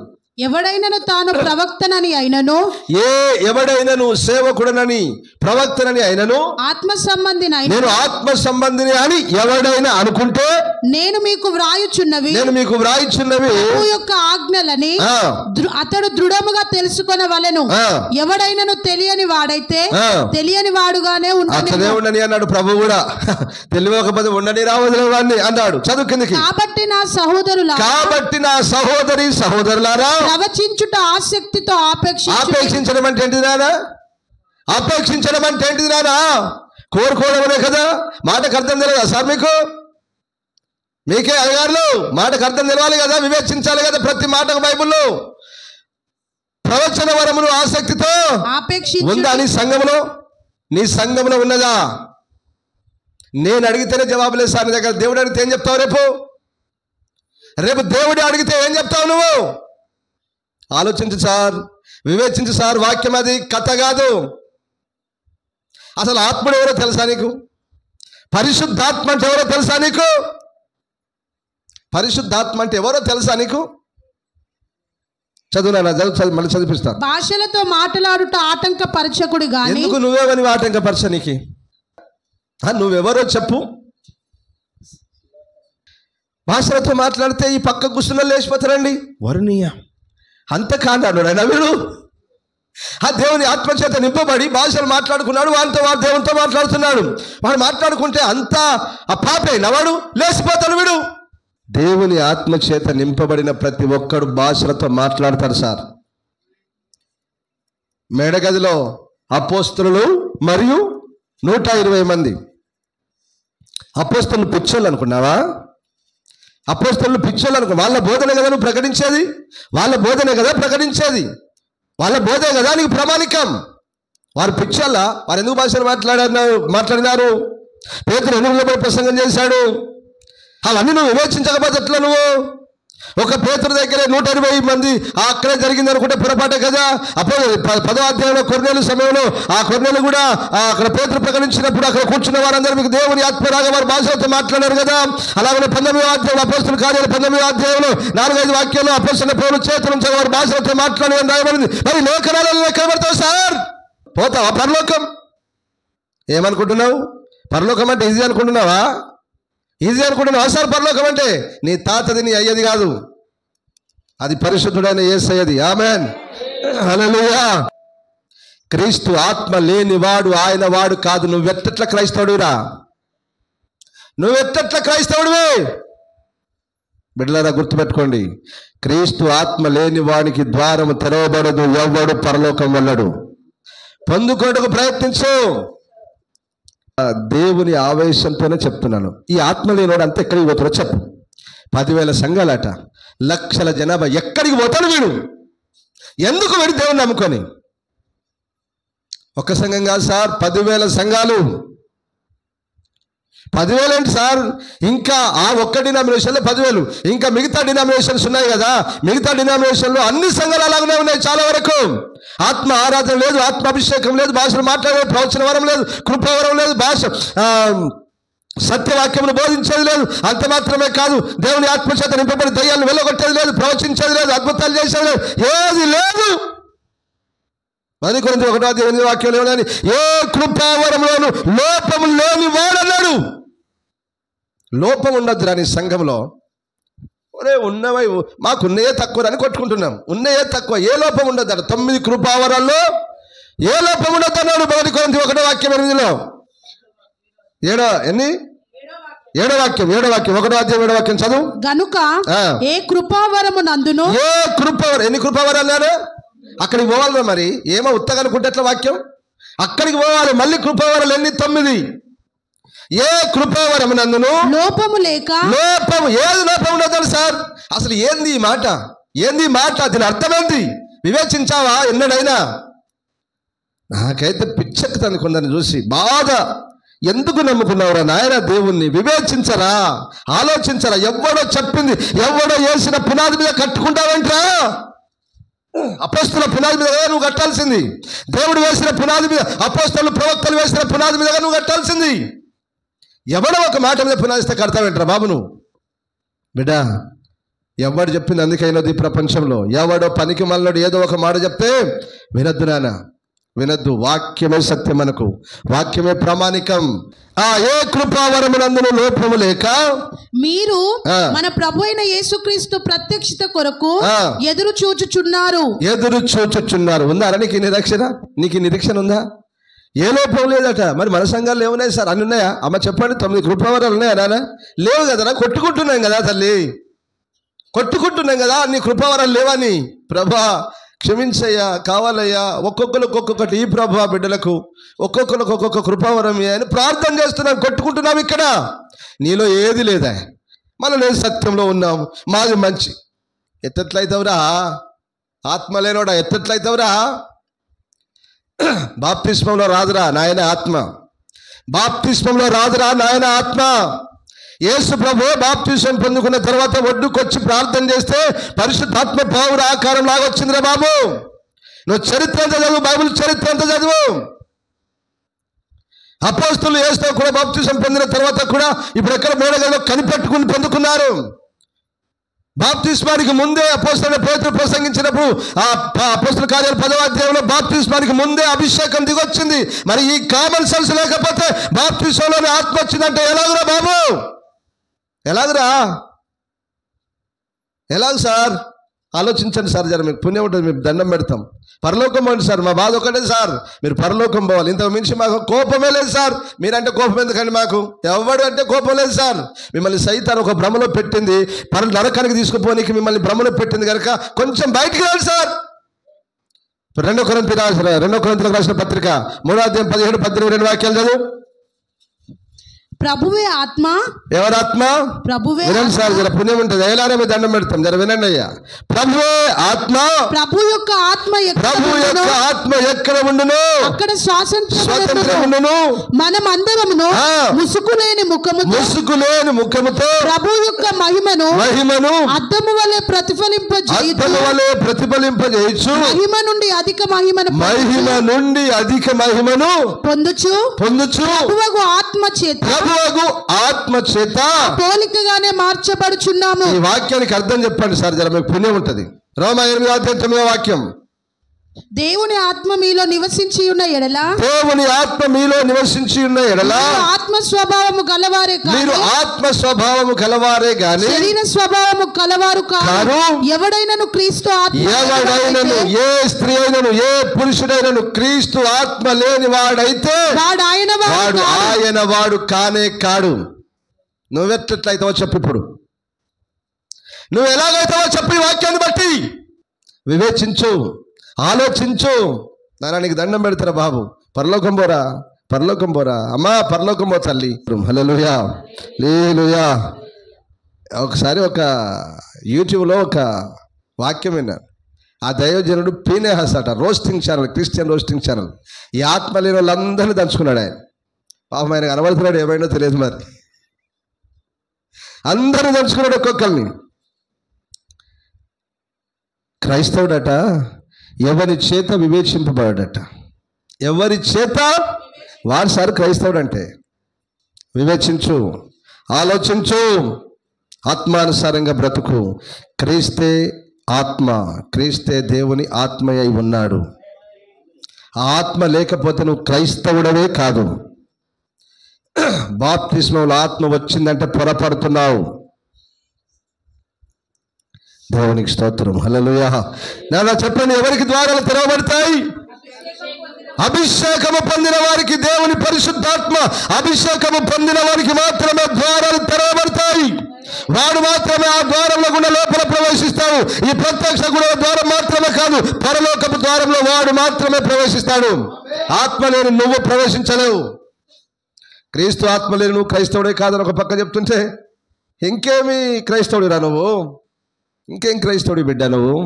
ఎవడైనను తాను ప్రవక్తనని అయినను, ఎవడైనను సేవకుడనని ప్రవక్తనని అయినను, ఆత్మ సంబంధిని నేను ఆత్మ సంబంధిని అని ఎవడైనా అనుకుంటే, నేను మీకు వ్రాయుచున్నవి ప్రభువు యొక్క ఆజ్ఞలని అతడు దృఢముగా తెలుసుకొనవలెను. ఎవడైనను తెలియని వాడైతే తెలియని వాడుగానే ఉండని అన్నాడు ప్రభు కూడా. తెలియకపోతే ఉండని రావదులే వాడిని అన్నాడు. చదువు కిందకి. కాబట్టి నా సహోదరి సహోదరులారా, ప్రవచించుట ఆసక్తితో ఆపేక్షించడం అంటే ఏంటిది నానా? ఆపేక్షించడం అంటే ఏంటిది నానా? కోరుకోవడమే కదా. మాటకు అర్థం తెలియదా సార్ మీకు? మీకే అయ్యగారులు మాటకు అర్థం తెలవాలి కదా, వివేచించాలి కదా ప్రతి మాటకు. బైబిల్లో ప్రవచన వరములు ఆసక్తితో ఉందా నీ సంఘంలో? నీ సంఘంలో ఉన్నదా? నేను అడిగితేనే జవాబు లేదు సార్ నీ దగ్గర. దేవుడు అడిగితే ఏం చెప్తావు? రేపు దేవుడు అడిగితే ఏం చెప్తావు నువ్వు? ఆలోచించు సార్, వివేచించు సార్. వాక్యం అది కథ కాదు. అసలు ఆత్ముడు ఎవరో తెలుసా నీకు? పరిశుద్ధాత్మ అంటే ఎవరో తెలుసా నీకు? పరిశుద్ధాత్మ అంటే ఎవరో తెలుసా నీకు? చదువు మళ్ళీ చదివిస్తా. భాషలతో మాట్లాడుట ఆటంకపరచకుడు గాని. ఎందుకు నువ్వేమని ఆటంకపరచనికి? నువ్వెవరో చెప్పు. భాషలతో మాట్లాడితే ఈ పక్క గుస్తుల్లో లేచిపోతారండి. వరుణీయ అంతకాండాడు వీడు. దేవుని ఆత్మచేత నింపబడి భాషలు మాట్లాడుకున్నాడు. వాడితో వాడు దేవునితో మాట్లాడుతున్నాడు. వాడు మాట్లాడుకుంటే అంతా ఆ పాపైన వాడు లేచిపోతాడు వీడు. దేవుని ఆత్మచేత నింపబడిన ప్రతి ఒక్కడు భాషలతో మాట్లాడతాడు సార్. మేడగదిలో అపోస్తలులు మరియు 120 మంది. అపోస్తలులు పిచ్చోళ్ళు అనుకున్నావా? అపోస్తలులు పిచ్చోళ్ళు అనుకో. వాళ్ళ బోధనే కదా నువ్వు ప్రకటించేది. వాళ్ళ బోధనే కదా ప్రకటించేది. వాళ్ళ బోధే కదా నీకు ప్రామాణికం. వారు పిచ్చోళ్ళ? వారు ఎందుకు భాషలు మాట్లాడినారు? పేతురు ఎందుకు నిలబడి ప్రసంగం చేశాడు? అవన్నీ నువ్వు వివేచించకపోతే ఎట్లా? నువ్వు ఒక పేతురు దగ్గరే 120 మంది అక్కడే జరిగింది అనుకుంటే పొరపాటే కదా. అప్పుడు 10వ అధ్యాయంలో కొర్నేలు సమయంలో ఆ కొర్నేలు కూడా అక్కడ పేతురు ప్రకటించినప్పుడు అక్కడ కూర్చున్న వారందరూ మీకు దేవుని ఆత్మరాగా వారు భాషలతో మాట్లాడారు కదా. అలాగే 19వ అధ్యాయంలో అపోస్తలుల కార్యాలు 19వ అధ్యాయంలో 4-5 వాక్యాలు అపోస్తలుల పౌలు చేతుల నుంచి వారు భాషలతో మాట్లాడని రాయబడింది. మరి లేఖనాలను లెక్కబడతావు సార్? పోతావా పరలోకం? ఏమనుకుంటున్నావు? పరలోకం అంటే ఈజీ అనుకుంటున్నావా? ఈజీ అనుకుంటున్నావా సార్? పరలోకం అంటే నీ తాతది నీ అయ్యది కాదు, అది పరిశుద్ధుడైన యేసయ్యది. ఆమేన్, హల్లెలూయా. క్రీస్తు ఆత్మ లేనివాడు ఆయన వాడు కాదు. నువ్వెట్టట్ల క్రైస్తవుడురా? నువ్వెట్టట్ల క్రైస్తవుడివే? బిడ్డలారా గుర్తుపెట్టుకోండి, క్రీస్తు ఆత్మ లేని వానికి ద్వారము తెరవబడదు, ఎవ్వడు పరలోకం వెళ్ళడు. పొందుకోటకు ప్రయత్నించు. దేవుని ఆవేశంతోనే చెప్తున్నాను. ఈ ఆత్మ లేనివాడు అంతా ఎక్కడికి పోతాడో చెప్పు. 10,000 సంఘాలట, లక్షల జనాభా, ఎక్కడికి పోతాడు వీడు? ఎందుకు వీడు దేవుని నమ్ముకొని? ఒక్క సంఘం కాదు సార్, 10,000 సంఘాలు. 10,000 ఏంటి సార్? ఇంకా ఆ ఒక్క డినామినేషన్లో 10,000, ఇంకా మిగతా డినామినేషన్స్ ఉన్నాయి కదా. మిగతా డినామినేషన్లో అన్ని సంఘాలు అలాగనే ఉన్నాయి. చాలా వరకు ఆత్మ ఆరాధన లేదు, ఆత్మ అభిషేకం లేదు, భాషలు మాట్లాడలేదు, ప్రవచన వరం లేదు, కృపావరం లేదు, భాష సత్యవాక్యమును బోధించేది లేదు. అంత మాత్రమే కాదు, దేవుని ఆత్మచేత నింపబడి దయ్యాలను వెళ్ళగొట్టేది లేదు, ప్రవచించేది లేదు, అద్భుతాలు చేసేది లేదు, ఏది లేదు. 10 కొరింథీ 1వ అధ్యాయం 8వ వాక్యంలో ఏమని? ఏ కృపావరంలోను లోపము లేని వాడన్నాడు. లోపం ఉండద్దు రాని సంఘంలో. ఒరే ఉన్నవై మాకున్నయే తక్కువ అని కొట్టుకుంటున్నాం. ఉన్నయే తక్కువ, ఏ లోపం ఉండద్దు అట. 9 కృపావరాల్లో ఏ లోపం ఉండద్దు అన్నాడు. 1 కొరింథీ 1వ వాక్యం 8లో 7వ వాక్యం 1వ అధ్యాయం 7వ వాక్యం చదువు. గనుక ఏ కృపావరము నందును, ఏ కృపావరం, ఎన్ని కృపావరాలు అన్నాడు? అక్కడికి పోవాలి మరి. ఏమో ఉత్తగా అనుకుంటే ఎట్లా వాక్యం? అక్కడికి పోవాలి. మళ్ళీ కృపావరాలు ఎన్ని? 9. ఏ కృపావరం నందును లోపము లేక, లోపము, ఏది లోపం ఉండదు సార్? అసలు ఏంది ఈ మాట? ఏంది మాట? దీని అర్థమేంది? వివేచించావా ఎన్నడైనా? నాకైతే పిచ్చెక్కుతుంది కొందరిని చూసి బాధ. ఎందుకు నమ్ముకున్నావురా నాయన దేవుణ్ణి? వివేచించరా, ఆలోచించరా. ఎవడో చెప్పింది, ఎవడో వేసిన పునాది మీద కట్టుకుంటావంటరా? అపోస్తల పునాది మీద నువ్వు కట్టాల్సింది. దేవుడు వేసిన పునాది మీద, అపోస్తలు ప్రవక్తలు వేసిన పునాది మీద నువ్వు కట్టాల్సింది. ఎవడో ఒక మాట మీద పునాదిస్తే కడతావేంట్రా బాబు నువ్వు? బిడ్డ, ఎవడు చెప్పింది అందుకైనది ఈ ప్రపంచంలో. ఎవడో పనికి మళ్ళీ ఏదో ఒక మాట చెప్తే వినద్దు నాన్న, వినద్దు. వాక్యమే సత్యం, మనకు వాక్యమే ప్రామాణికం. ఏ కృపావరమునందును లోపము లేక మీరు మన ప్రభు అయిన యేసుక్రీస్తు ప్రత్యక్షత కొరకు ఎదురు చూచుచున్నారు. ఉందా నీకు నిరీక్షణ? నీకు నిరీక్షణ ఉందా? ఏ లోపం లేదట. మరి మన సంఘాలు ఏమున్నాయి సార్? అన్ని ఉన్నాయా? అమ్మ చెప్పండి. 9 కృపావరాలు ఉన్నాయా నాన్న? లేవు కదరా. కొట్టుకుంటున్నాం కదా తల్లి, కొట్టుకుంటున్నాం కదా. అన్ని కృపావరాలు లేవని. ప్రభా క్షమించయ్యా, కావాలయ్యా, ఒక్కొక్కరికి ఒక్కొక్కటి ఈ ప్రభా బిడ్డలకు ఒక్కొక్కరికి ఒక్కొక్క కృపావరం అని ప్రార్థన చేస్తున్నాం, కొట్టుకుంటున్నాం. ఇక్కడ నీలో ఏది లేదా. మనం నేను సత్యంలో ఉన్నాం, మాది మంచి. ఎత్తట్లయితవురా ఆత్మ లేనోడా? ఎత్తట్లయితవురా? బాప్తిస్మంలో రాదురా నాయన ఆత్మ, బాప్తిస్మంలో రాదురా నాయన ఆత్మ. యేసు ప్రభు బాప్తిసం పొందుకున్న తర్వాత ఒడ్డుకొచ్చి ప్రార్థన చేస్తే పరిశుద్ధాత్మ పావుర ఆకారం లాగా వచ్చిందిరా బాబు. నువ్వు చరిత్ర అంతా చదువు, బైబిల్ చరిత్ర అంతా చదువు. అపోస్తలులు యేసుతో కూడా బాప్తిసం పొందిన తర్వాత కూడా ఇప్పుడు ఎక్కడ మేడగల్లో కనిపెట్టుకుని పొందుకున్నారు. బాప్తిస్మానికి ముందే అపోస్తలుడు పేతురు ప్రసంగించినప్పుడు ఆ అపోస్తల కార్యాలు 10వ అధ్యాయంలో బాప్తిస్మానికి ముందే అభిషేకం దిగొచ్చింది. మరి ఈ కామన్ సెన్స్ లేకపోతే బాప్తిసంలోనే ఆత్మ వచ్చిందంటే ఎలాగురా బాబు? ఎలాగురా? ఎలాగ సార్? ఆలోచించండి సార్, జర మీకు పుణ్యం ఉంటుంది, మీకు దండం పెడతాం. పరలోకం పోండి సార్, మా బాధ ఒకటే సార్, మీరు పరలోకం పోవాలి. ఇంతకు మించి మాకు కోపమే లేదు సార్. మీరంటే కోపం ఎందుకండి మాకు? ఎవడు అంటే కోపం లేదు సార్. మిమ్మల్ని సైతాన్ ఒక భ్రమలో పెట్టింది, నరకానికి తీసుకుపోనీకి మిమ్మల్ని భ్రమలో పెట్టింది కనుక కొంచెం బయటికి రండి సార్. 2 కొరింథీయులకు రాసిన పత్రిక 3వ అధ్యాయం 17-18 వాక్యాలు చదువు. ప్రభువే ఆత్మ. ఎవరు ఆత్మ? ప్రభువే. వినండి సార్, జర పుణ్యం ఉంటుంది. ఎలానే మీ దండం పెడతాం, జర వినండి అయ్యా. ప్రభువే ఆత్మ. ప్రభు యొక్క ఆత్మ ఎక్కడ ఉండును అక్కడ స్వాతంత్రం ఉండును. మనం అందరమును ముసుగులేని ముఖముతో ప్రభు యొక్క మహిమను అద్దము వలె ప్రతిఫలింపజేయచ్చు. మహిమ నుండి అధిక మహిమను పొందుచు ఆత్మ చేత పోలికగానే మార్చబడుచున్నాము. ఈ వాక్యానికి అర్థం చెప్పండి సార్, జర మీకు పుణ్యం ఉంటుంది. రోమా 8వ అధ్యాయం 9వ వాక్యం. దేవుని ఆత్మ మీలో నివసించి ఉన్న ఎడల ఆత్మ స్వభావము గలవారే గాని శరీర స్వభావము కలవారు కారు. ఎవడైనను క్రీస్తు ఆత్మ, ఏ స్త్రీ అయినను ఏ పురుషుడైనను క్రీస్తు ఆత్మ లేని వాడైతే వాడు ఆయన వాడు కానే కాడు. నువ్వెట్లయితావో చెప్పు, ఇప్పుడు నువ్వు ఎలాగైతావో చెప్పు. ఈ వాక్యాన్ని బట్టి వివేచించు, ఆలోచించు. నాన్న నీకు దండం పెడతారా బాబు? పరలోకం పోరా అమ్మా, పరలోకం పో తల్లి. హల్లెలూయా, హల్లెలూయా. ఒకసారి ఒక యూట్యూబ్లో ఒక వాక్యం విన్నాను. ఆ దైవజనుడు పీనేహస్ అట, roasting channel, Christian roasting channel. ఈ ఆత్మ లేని వాళ్ళందరినీ దంచుకున్నాడు ఆయన. పాపం ఆయన కనబడుతున్నాడు, ఏమైనా తెలియదు మరి. అందరినీ దంచుకున్నాడు, ఒక్కొక్కరిని. క్రైస్తవుడట ఎవరి చేత వివేచింపబడట, ఎవరి చేత వారు సార్ క్రైస్తవుడు అంటే. వివేచించు, ఆలోచించు, ఆత్మానుసారంగా బ్రతుకు. క్రీస్తే ఆత్మ, క్రీస్తే దేవుని ఆత్మయై ఉన్నాడు. ఆ ఆత్మ లేకపోతే నువ్వు క్రైస్తవుడవే కాదు. బాప్తిస్మంలో ఆత్మ వచ్చిందంటే పొరపడుతున్నావు. దేవునికి స్తోత్రం, హల్లెలూయా. నాన్న చెప్పండి, ఎవరికి ద్వారాలు తెరవబడతాయి? అభిషేకము పొందిన వారికి, దేవుని పరిశుద్ధాత్మ అభిషేకము పొందిన వారికి మాత్రమే ద్వారాలు తెరవబడతాయి. వాడు మాత్రమే ఆ ద్వారంలో గుండా లోపల ప్రవేశిస్తాడు. ఈ ప్రత్యక్ష గుణ ద్వారం మాత్రమే కాదు, పరలోకపు ద్వారంలో వాడు మాత్రమే ప్రవేశిస్తాడు. ఆత్మ లేని నువ్వు ప్రవేశించలేవు. క్రీస్తు ఆత్మ లేని నువ్వు క్రైస్తవుడే కాదని ఒక పక్క చెప్తుంటే, ఇంకేమి క్రైస్తవుడిరా నువ్వు? ఇంకేం క్రైస్తవుడి బిడ్డ నువ్వు?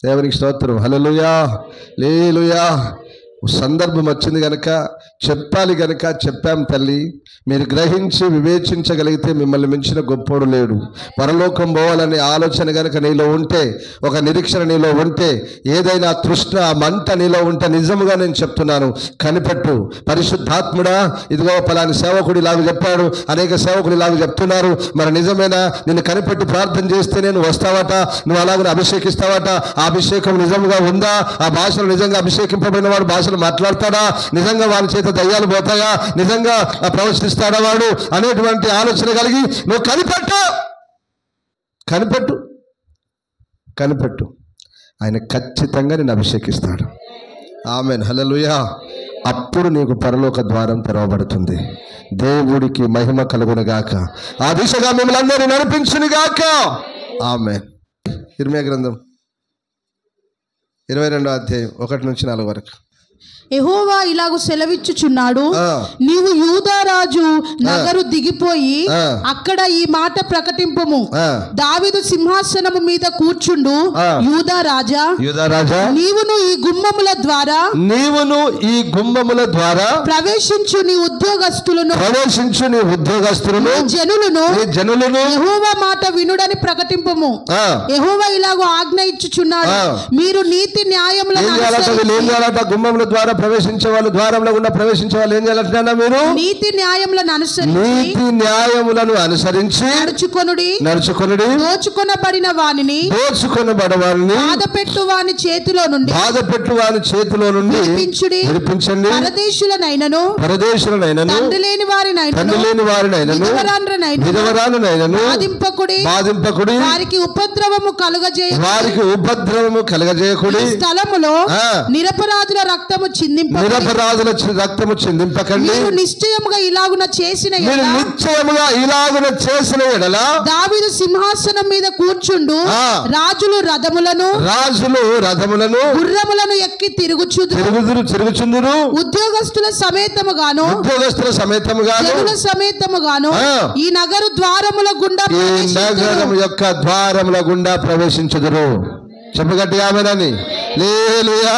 దేవునికి స్తోత్రం, హల్లెలూయా, హల్లెలూయా. సందర్భం వచ్చింది కనుక చెప్పాలి గనుక చెప్పాం తల్లి. మీరు గ్రహించి వివేచించగలిగితే మిమ్మల్ని మించిన గొప్పోడు లేడు. పరలోకం పోవాలనే ఆలోచన గనుక నీలో ఉంటే, ఒక నిరీక్షణ నీలో ఉంటే, ఏదైనా తృష్ణ మంట నీలో ఉంటే, నిజముగా నేను చెప్తున్నాను, కనిపెట్టు. పరిశుద్ధాత్ముడా, ఇదిగో పలాని సేవకుడు ఇలాగ చెప్పాడు, అనేక సేవకుడు ఇలాగ చెప్తున్నారు, మరి నిజమేనా? నిన్ను కనిపెట్టి ప్రార్థన చేస్తే నేను వస్తావట, నువ్వు అలాగే అభిషేకిస్తావట. ఆ అభిషేకం నిజంగా ఉందా? ఆ భాషలు నిజంగా అభిషేకింపబడిన వాడు భాషలు మాట్లాడతాడా? నిజంగా వారి చేత దయ్యాలు పోతాయా? నిజంగా ప్రవచిస్తాడా వాడు అనేటువంటి ఆలోచన కలిగి నువ్వు కనిపెట్టు. ఆయన ఖచ్చితంగా నేను అభిషేకిస్తాడు. ఆమేన్, హల్లెలూయా. అప్పుడు నీకు పరలోక ద్వారం తెరవబడుతుంది. దేవుడికి మహిమ కలుగునుగాక. ఆ దిశగా మిమ్మల్ని అందరినీ నడిపించునుగాక. ఆమేన్. ఇర్మీయా గ్రంథం 22వ అధ్యాయం 1-4 వరకు. యెహోవా ఇలాగు సెలవిచ్చుచున్నాడు, నీవు యూదారాజు నగరు దిగిపోయి అక్కడ ఈ మాట ప్రకటింపుము. దావీదు సింహాసనము మీద కూర్చుండు యూదారాజా, నీవును ఈ గుమ్మముల ద్వారా ప్రవేశించు నీ ఉద్యోగస్తులను జనులను యెహోవా మాట వినుడని ప్రకటింపుము. యెహోవా ఇలాగు ఆజ్ఞ ఇచ్చుచున్నాడు, మీరు నీతి న్యాయములను గుమ్మముల ద్వారా ప్రవేశించే వాళ్ళు, ద్వారంలో గుండా ప్రవేశించే వాళ్ళు ఏం చేయాలంటున్నా? మీరు నీతి న్యాయములను అనుసరించి నడుచుకొనుడి. దోచుకొనబడిన వానిని బాధపెట్టు వాని చేతిలో నుండి విడిపించండి. పరదేశులనైనను తండ్రి లేని వారినైనను బాధింపకుడి. వారికి ఉపద్రవము కలుగజేయకుడి. స్థలములో నిరపరాధుల రక్తము చిందింపకండి. నిశ్చయముగా ఇలాగున చేసిన ఎడల దావీదు సింహాసనం మీద కూర్చుండు రాజులు రథములను గుర్రములను ఎక్కి తిరుగుచుందురు. ఉద్యోగస్తుల సమేతముగాను జనుల సమేతముగాను ఈ నగరు ద్వారముల గుండా ప్రవేశించుదురు. చెప్పగట్టి ఆమెనని. హల్లెలూయా.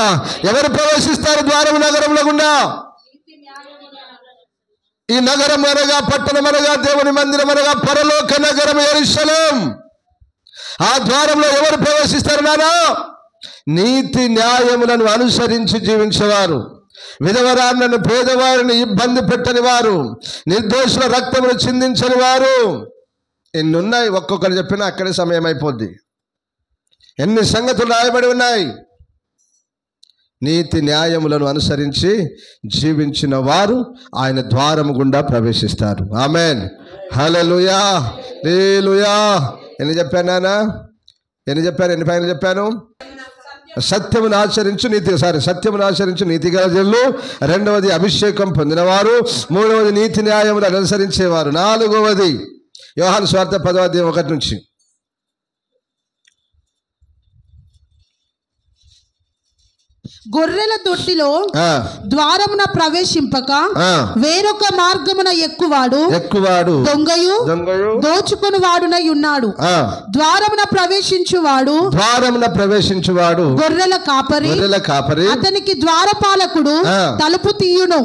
ఎవరు ప్రవేశిస్తారు ద్వారం నగరంలో గుండా? ఈ నగరం అనగా, పట్టణం అనగా, దేవుని మందిరం అనగా పరలోక నగరం యెరూషలేం. ఆ ద్వారంలో ఎవరు ప్రవేశిస్తారు నానా? నీతి న్యాయములను అనుసరించి జీవించేవారు, విధవరాలను పేదవారిని ఇబ్బంది పెట్టని వారు, నిర్దోషుల రక్తమును చిందించని వారు. ఎన్నున్నాయి, ఒక్కొక్కరు చెప్పినా అక్కడే సమయం అయిపోద్ది. ఎన్ని సంగతులు రాయబడి ఉన్నాయి. నీతి న్యాయములను అనుసరించి జీవించిన వారు ఆయన ద్వారము గుండా ప్రవేశిస్తారు. ఆమేన్, హల్లెలూయా, హల్లెలూయా. ఎన్ని చెప్పాను నాన్న? ఎన్ని పైన చెప్పాను? సత్యమును ఆచరించు నీతిగల జనులు. రెండవది అభిషేకం పొందినవారు. మూడవది నీతి న్యాయములను అనుసరించేవారు. నాలుగవది యోహాను సువార్త 10వ అధ్యాయం 1 నుంచి. గొర్రెల దొడ్డిలో ద్వారమున ప్రవేశింపక వేరొక మార్గమున ఎక్కువాడు దొంగయు దోచుకుని వాడునై ఉన్నాడు. ద్వారమున ప్రవేశించువాడు గొర్రెల కాపరి. అతనికి ద్వారపాలకుడు తలుపు తీయును.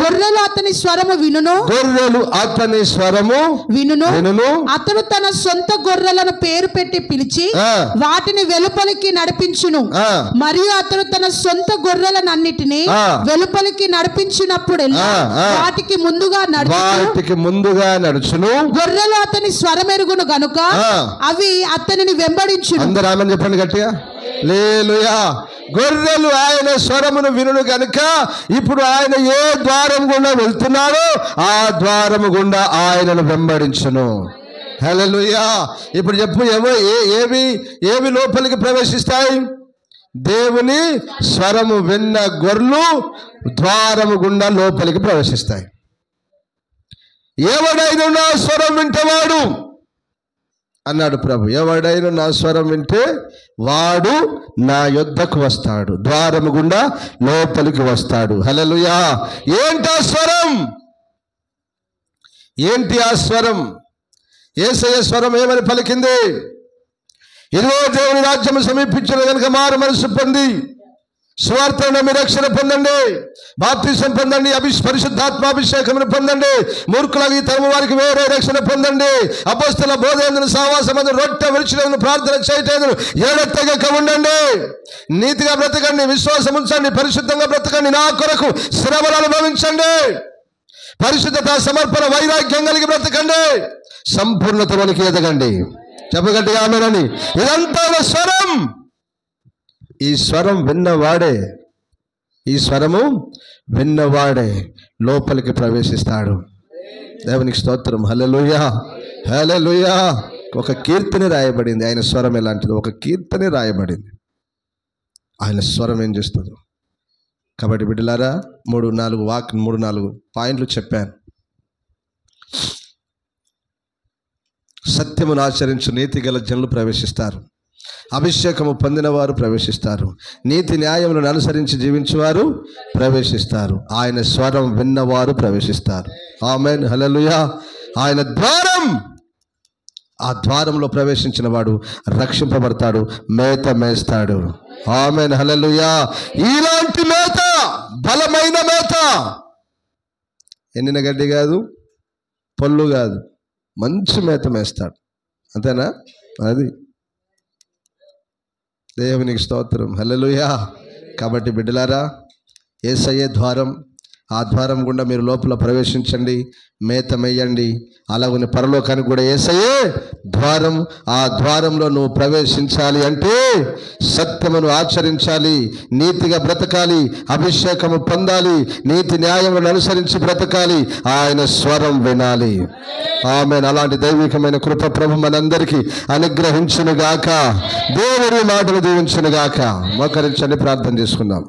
గొర్రెలు అతని స్వరము వినును. అతను తన సొంత గొర్రెలను పేరు పెట్టి పిలిచి వాటిని వెలుపలికి నడిపించును. మరియు అతను తన సొంత గొర్రెలనన్నిటినీ వెలుపలికి నడిపించినప్పుడెల్లా వాటికి ముందుగా నడుచును. గొర్రెలు అతని స్వరమెరుగును గనుక అవి అతనిని వెంబడించును. అందరూ ఆమేన్ చెప్పండి గట్టిగా. హల్లెలూయా. గొర్రెలు ఆయన స్వరమును వినును గనుక ఇప్పుడు ఆయన ఏ ద్వారం గుండా వెళ్తున్నాడో ఆ ద్వారము గుండా ఆయనను వెంబడించును. హల్లెలూయా. ఇప్పుడు చెప్పు, ఏవి లోపలికి ప్రవేశిస్తాయి? దేవుని స్వరము విన్న గొర్రెలు ద్వారము గుండా లోపలికి ప్రవేశిస్తాయి. ఎవడైనా నా స్వరం వింటేవాడు అన్నాడు ప్రభు. ఎవడైనా నా స్వరం వింటే వాడు నా యొద్దకు వస్తాడు, ద్వారము గుండా లోపలికి వస్తాడు. హల్లెలూయా. ఏంటి ఆ స్వరం? యేసయ్య స్వరం ఏమని పలికింది? ఇదిగో దేవుని రాజ్యము సమీపించిన కనుక మారు మనసు పొంది స్వార్థమైన మీరు రక్షణ పొందండి, బాప్తిసం పొందండి, పరిశుద్ధాత్మాభిషేకమును పొందండి. మూర్ఖులకు ఈ తరము వారికి వేరే రక్షణ పొందండి. అపోస్తల బోధేందును సహవాసమందు రొట్టె విరుచులందును ప్రార్థన చేయటందును ఏడెత్తగక ఉండండి. నీతిగా బ్రతకండి, విశ్వాసం ఉంచండి, పరిశుద్ధంగా బ్రతకండి, నా కొరకు శ్రమలు అనుభవించండి, పరిశుద్ధత సమర్పణ వైరాగ్యం కలిగి బ్రతకండి, సంపూర్ణతలోనికి ఎదగండి. చెప్పగట్టిగా ఆమేనని. ఇదంతా నా స్వరం. ఈ స్వరం విన్నవాడే, ఈ స్వరము విన్నవాడే లోపలికి ప్రవేశిస్తాడు. దేవునికి స్తోత్రం. హల్లెలూయా, హల్లెలూయా. ఒక కీర్తన రాయబడింది. ఆయన స్వరం ఎలాంటిది? ఒక కీర్తన రాయబడింది. ఆయన స్వరం ఏం చేస్తుందో. కాబట్టి బిడ్డలారా, 3-4 పాయింట్లు చెప్పాను. సత్యమును ఆచరించు నీతి గల జనులు ప్రవేశిస్తారు, అభిషేకము పొందిన వారు ప్రవేశిస్తారు, నీతి న్యాయములను అనుసరించి జీవించువారు ప్రవేశిస్తారు, ఆయన స్వరం విన్నవారు ప్రవేశిస్తారు. ఆమేన్, హల్లెలూయా. ఆయన ద్వారం, ఆ ద్వారంలో ప్రవేశించిన వాడు రక్షింపబడతాడు, మేత మేస్తాడు. ఆమేన్, హల్లెలూయా. ఇలాంటి మేత, బలమైన మేత, ఎండిన గడ్డి కాదు, పొల్లు కాదు, మంచి మేత మేస్తాడు. అంతేనా? అది దేవునికి స్తోత్రం. హల్లెలూయా. కాబట్టి బిడ్డలారా, యేసయ్యే ద్వారం. ఆ ద్వారం గుండా మీరు లోపల ప్రవేశించండి, మేత మేయండి. అలాగనే పరలోకానికి కూడా యేసయ్యే ద్వారం. ఆ ద్వారంలో నువ్వు ప్రవేశించాలి అంటే సత్యమును ఆచరించాలి, నీతిగా బ్రతకాలి, అభిషేకము పొందాలి, నీతి న్యాయములను అనుసరించి బ్రతకాలి, ఆయన స్వరం వినాలి. ఆమేన్. అలాంటి దైవికమైన కృప ప్రభు మనందరికీ అనుగ్రహించునుగాక. దేవుని మాటలు దీవించునుగాక. మోకరించండి, ప్రార్థన చేసుకుందాం.